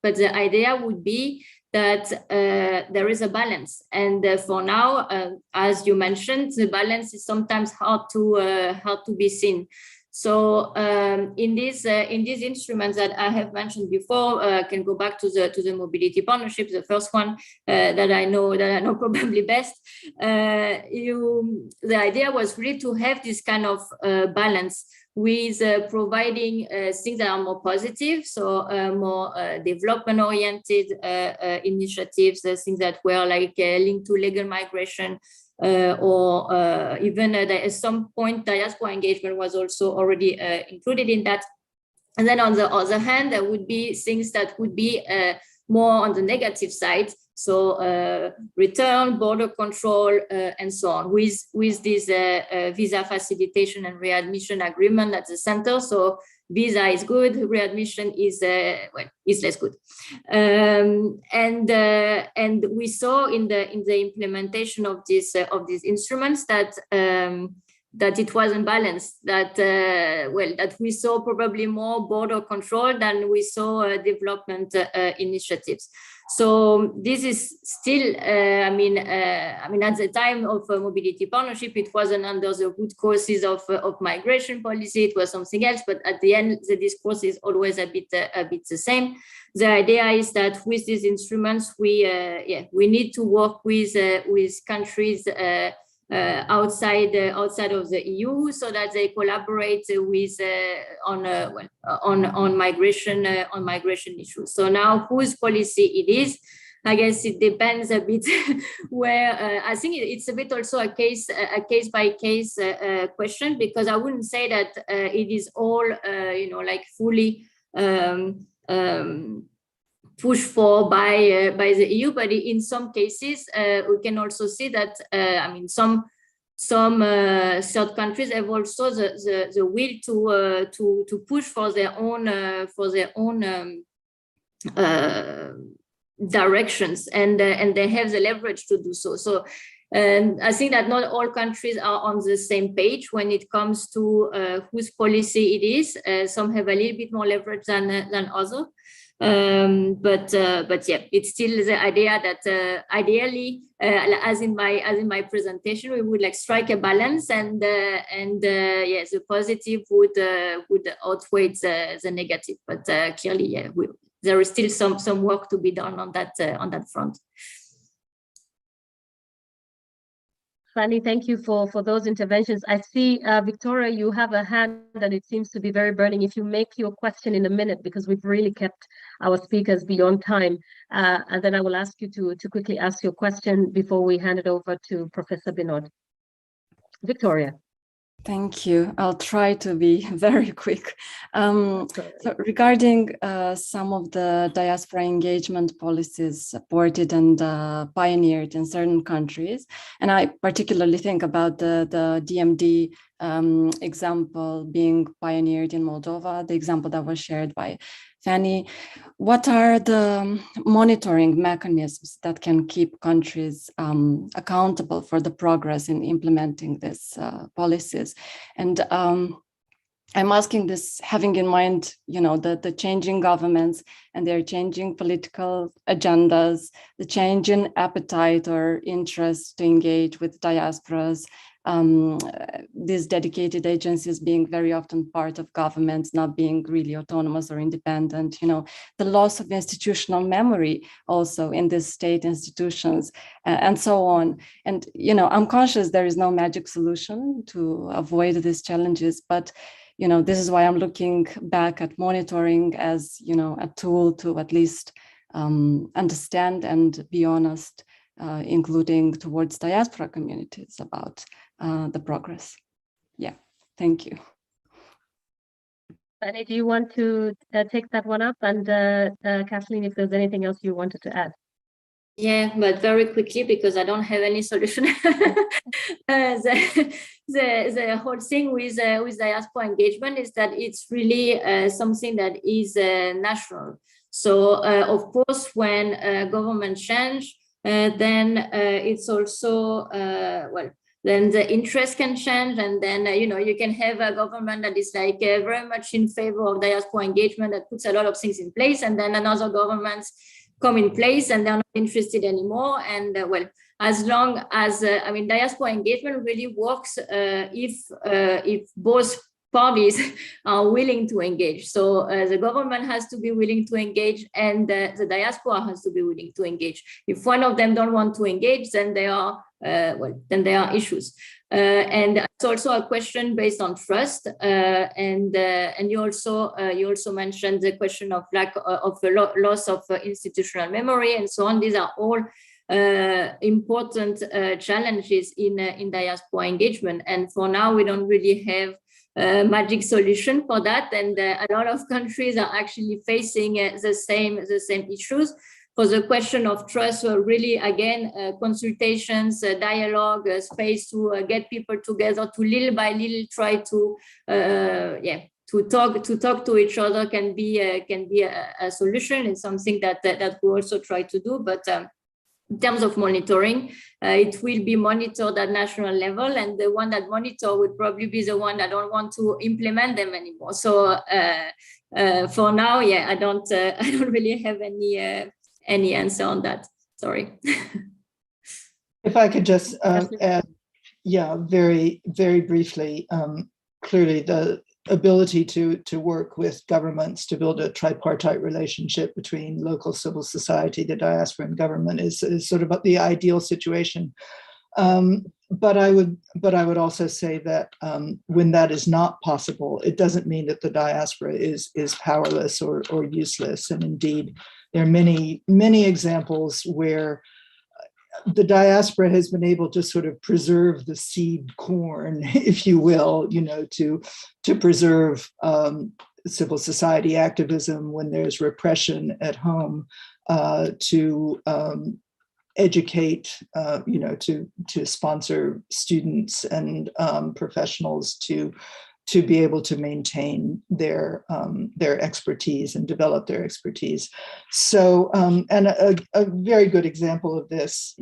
S3: But the idea would be that there is a balance, and for now, as you mentioned, the balance is sometimes hard to be seen. So in these instruments that I have mentioned before, can go back to the mobility partnerships. The first one that I know probably best. The idea was really to have this kind of balance with providing things that are more positive, so more development-oriented initiatives, things that were like linked to legal migration, or even at some point, diaspora engagement was also already included in that. And then on the other hand, there would be things that would be more on the negative side. So return, border control, and so on, with this visa facilitation and readmission agreement at the center. So visa is good, readmission is less good, and we saw in the implementation of these instruments that it wasn't balanced. That we saw probably more border control than we saw development initiatives. So this is still, I mean, at the time of mobility partnership, it wasn't under the root causes of migration policy. It was something else. But at the end, the discourse is always a bit the same. The idea is that with these instruments, we need to work with countries outside of the EU, so that they collaborate with on migration issues. So now, whose policy it is, I guess it depends a bit. Where I think it's a bit also a case by case question, because I wouldn't say that it is all like fully pushed for by the EU, but in some cases we can also see that some third countries have also the will to push for their own directions, and they have the leverage to do so. So I think that not all countries are on the same page when it comes to whose policy it is. Some have a little bit more leverage than others. But yeah, it's still the idea that ideally, as in my presentation, we would like strike a balance, and yes, the positive would outweigh the negative. But clearly, yeah, there is still some work to be done on that front.
S1: Fanny, thank you for those interventions. I see, Victoria, you have a hand and it seems to be very burning. If you make your question in a minute, because we've really kept our speakers beyond time, and then I will ask you to quickly ask your question before we hand it over to Professor Binod. Victoria.
S9: Thank you. I'll try to be very quick. So regarding some of the diaspora engagement policies supported and pioneered in certain countries, and I particularly think about the DMD example being pioneered in Moldova, the example that was shared by Fanny. What are the monitoring mechanisms that can keep countries accountable for the progress in implementing these policies? And I'm asking this having in mind, the changing governments and their changing political agendas, the change in appetite or interest to engage with diasporas, these dedicated agencies being very often part of governments, not being really autonomous or independent, the loss of institutional memory also in these state institutions, and so on. And, I'm conscious there is no magic solution to avoid these challenges, but this is why I'm looking back at monitoring as, a tool to at least understand and be honest, including towards diaspora communities about the progress. Yeah, thank you.
S1: Fanny, do you want to take that one up? And Kathleen, if there's anything else you wanted to add.
S3: Yeah, but very quickly, because I don't have any solution. The whole thing with diaspora engagement is that it's really something that is national. So of course, when government change, then it's also then the interest can change, and then you can have a government that is like very much in favor of diaspora engagement, that puts a lot of things in place, and then another government come in place and they're not interested anymore. And as long as diaspora engagement really works if both parties are willing to engage. So the government has to be willing to engage, and the diaspora has to be willing to engage. If one of them don't want to engage, then there are issues. And it's also a question based on trust. And you also mentioned the question of lack of loss of institutional memory and so on. These are all important challenges in diaspora engagement. And for now, we don't really have a magic solution for that. And a lot of countries are actually facing the same issues. For the question of trust, really, again, consultations, dialogue, space to get people together, to little by little try to talk to each other can be a solution. It's something that we also try to do. But in terms of monitoring, it will be monitored at national level, and the one that monitor would probably be the one that don't want to implement them anymore. So for now, I don't really have any answer on that. Sorry.
S2: If I could just add, very, very briefly, clearly the ability to work with governments to build a tripartite relationship between local civil society, the diaspora, and government is sort of the ideal situation. But I would also say that when that is not possible, it doesn't mean that the diaspora is powerless or useless. And indeed, there are many, many examples where the diaspora has been able to sort of preserve the seed corn, if you will, to preserve civil society activism when there's repression at home, to educate, to sponsor students and professionals to be able to maintain their expertise and develop their expertise. So, and a very good example of this,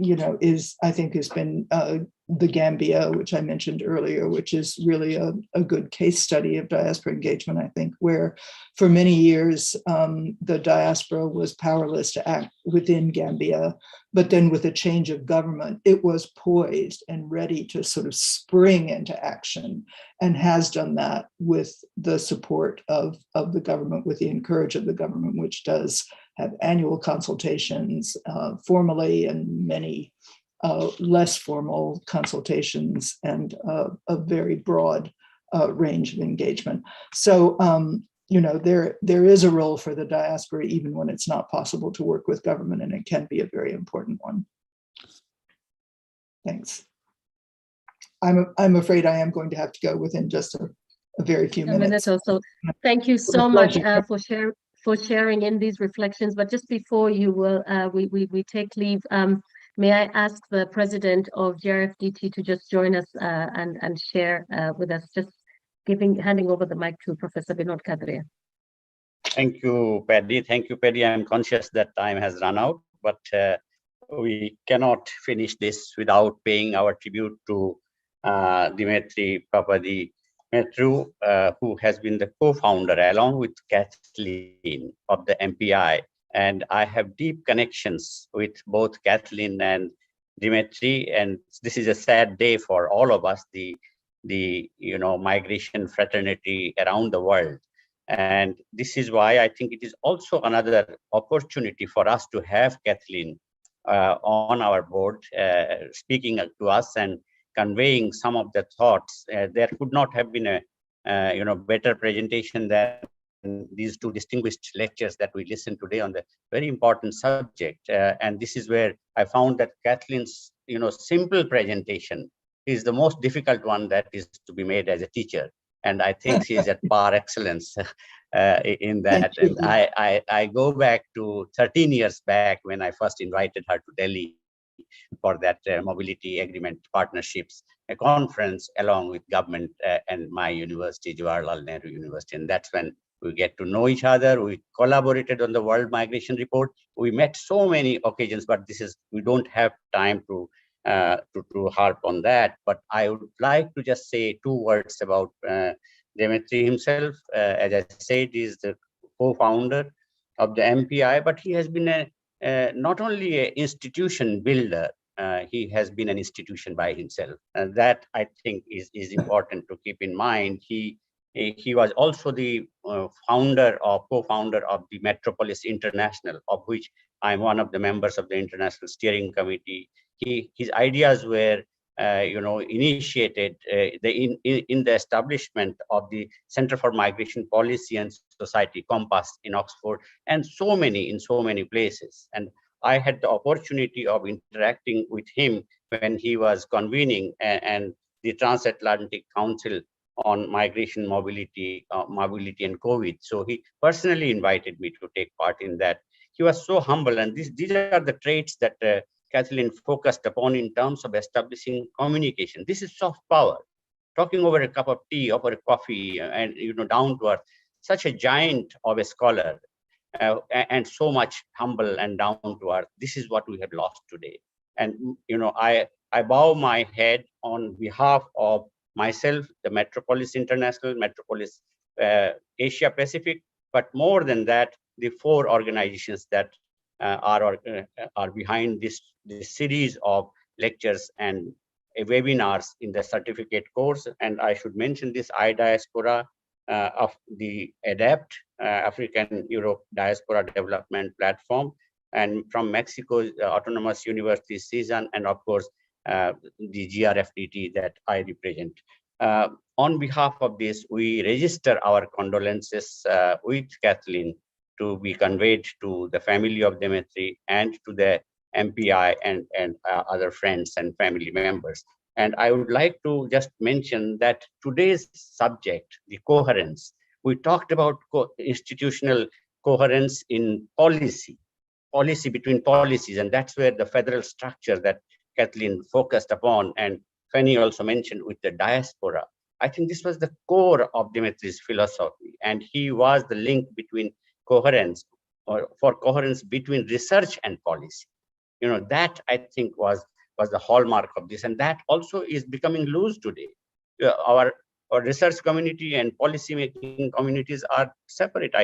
S2: I think has been the Gambia, which I mentioned earlier, which is really a good case study of diaspora engagement, I think, where for many years the diaspora was powerless to act within Gambia, but then with a change of government, it was poised and ready to sort of spring into action, and has done that with the support of the government, with the encourage of the government, which does have annual consultations formally and many less formal consultations, and a very broad range of engagement. So, there is a role for the diaspora, even when it's not possible to work with government, and it can be a very important one. Thanks. I'm afraid I am going to have to go within just a very few minutes.
S1: Also, thank you so much for sharing in these reflections. But just before you will, we take leave. May I ask the president of GRFDT to just join us and share with us, just handing over the mic to Professor Binod Kadria.
S10: Thank you, Paddy. Thank you, Paddy. I'm conscious that time has run out, but we cannot finish this without paying our tribute to Dimitri Papadimitru, who has been the co-founder, along with Kathleen, of the MPI. And I have deep connections with both Kathleen and Dimitri, and this is a sad day for all of us, the migration fraternity around the world. And this is why I think it is also another opportunity for us to have Kathleen on our board, speaking to us and conveying some of the thoughts. There could not have been a better presentation than these two distinguished lectures that we listened today on the very important subject. And this is where I found that Kathleen's simple presentation is the most difficult one that is to be made as a teacher. And I think she is at par excellence in that. And I go back to 13 years back when I first invited her to Delhi for that mobility agreement partnerships a conference along with government and my university, Jawaharlal Nehru University. And that's when we get to know each other. We collaborated on the World Migration Report. We met so many occasions, but we don't have time to harp on that. But I would like to just say two words about Dimitri himself. As I said, he is the co-founder of the MPI, but he has been not only an institution builder, he has been an institution by himself. And that I think is important to keep in mind. He He was also the founder or co-founder of the Metropolis International, of which I'm one of the members of the International Steering Committee. His ideas were initiated in the establishment of the Center for Migration Policy and Society, COMPAS, in Oxford, and in so many places. And I had the opportunity of interacting with him when he was convening and the Transatlantic Council on Migration, Mobility and COVID. So he personally invited me to take part in that. He was so humble, and these are the traits that Kathleen focused upon in terms of establishing communication. This is soft power. Talking over a cup of tea, over a coffee, and down to earth. Such a giant of a scholar, and so much humble and down to earth. This is what we have lost today. And I bow my head on behalf of myself, the Metropolis International, Metropolis Asia Pacific, but more than that, the 4 organizations that are behind this series of lectures and webinars in the certificate course. And I should mention this Diaspora of the ADAPT, African Europe Diaspora Development Platform, and from Mexico's Autonomous University season, and of course, the GRFDT that I represent. On behalf of this, we register our condolences with Kathleen to be conveyed to the family of Dimitri and to the MPI and other friends and family members. And I would like to just mention that today's subject, the coherence, we talked about institutional coherence in policy between policies, and that's where the federal structure that Kathleen focused upon, and Fanny also mentioned with the diaspora. I think this was the core of Dimitri's philosophy, and he was the link between coherence, or for coherence between research and policy. That I think was the hallmark of this, and that also is becoming loose today. Our research community and policy making communities are separate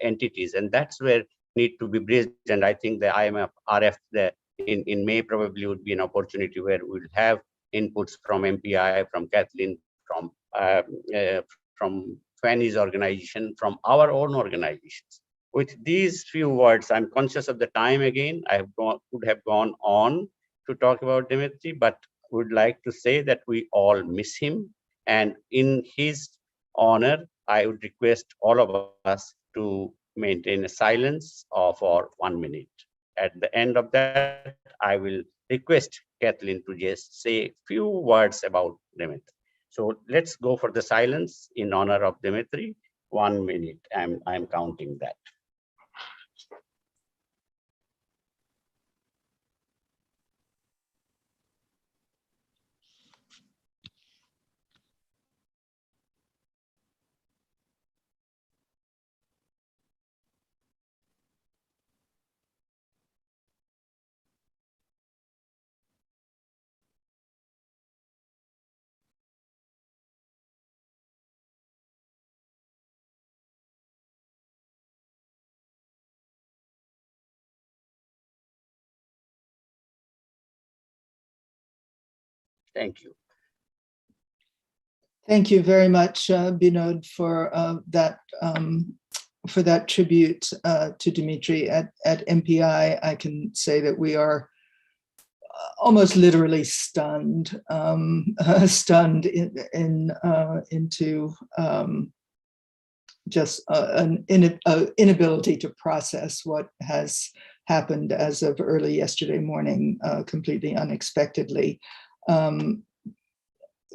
S10: entities, and that's where need to be bridged. And I think the IMF RF in May probably would be an opportunity where we'll have inputs from MPI, from Kathleen, from Fanny's organization, from our own organizations. With these few words, I'm conscious of the time again. Could have gone on to talk about Dimitri, but would like to say that we all miss him. And in his honor, I would request all of us to maintain a silence for 1 minute. At the end of that, I will request Kathleen to just say a few words about Dimitri. So let's go for the silence in honor of Dimitri. 1 minute, I'm counting that. Thank you.
S2: Thank you very much, Binod, for that tribute to Dimitri. At MPI, I can say that we are almost literally stunned, stunned into just an inability to process what has happened as of early yesterday morning, completely unexpectedly.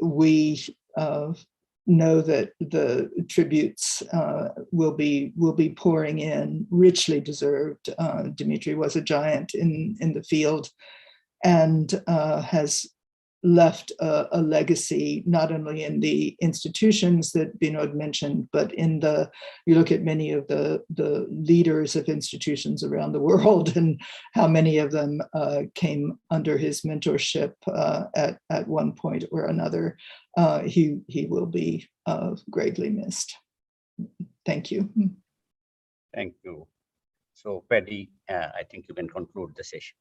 S2: We know that the tributes will be pouring in, richly deserved. Dimitri was a giant in the field, and has left a legacy not only in the institutions that Binod mentioned, but in you look at many of the leaders of institutions around the world, and how many of them came under his mentorship at one point or another. He will be greatly missed. Thank you.
S10: Thank you. So Paddy, I think you can conclude the session.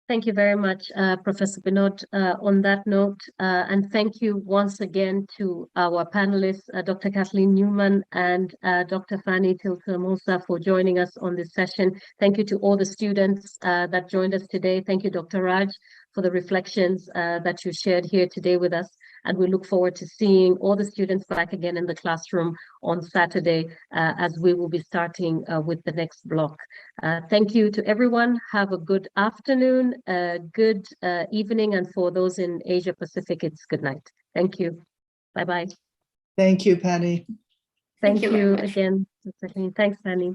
S1: Thank you very much, Professor Binod, on that note. And thank you once again to our panelists, Dr. Kathleen Newman and Dr. Fanny Tilter-Musa for joining us on this session. Thank you to all the students that joined us today. Thank you, Dr. Raj, for the reflections that you shared here today with us. And we look forward to seeing all the students back again in the classroom on Saturday as we will be starting with the next block. Thank you to everyone. Have a good afternoon, good evening, and for those in Asia Pacific, it's good night. Thank you. Bye-bye.
S2: Thank you, Penny.
S1: Thank
S3: you very
S1: you
S3: much.
S1: again. Thanks, Penny.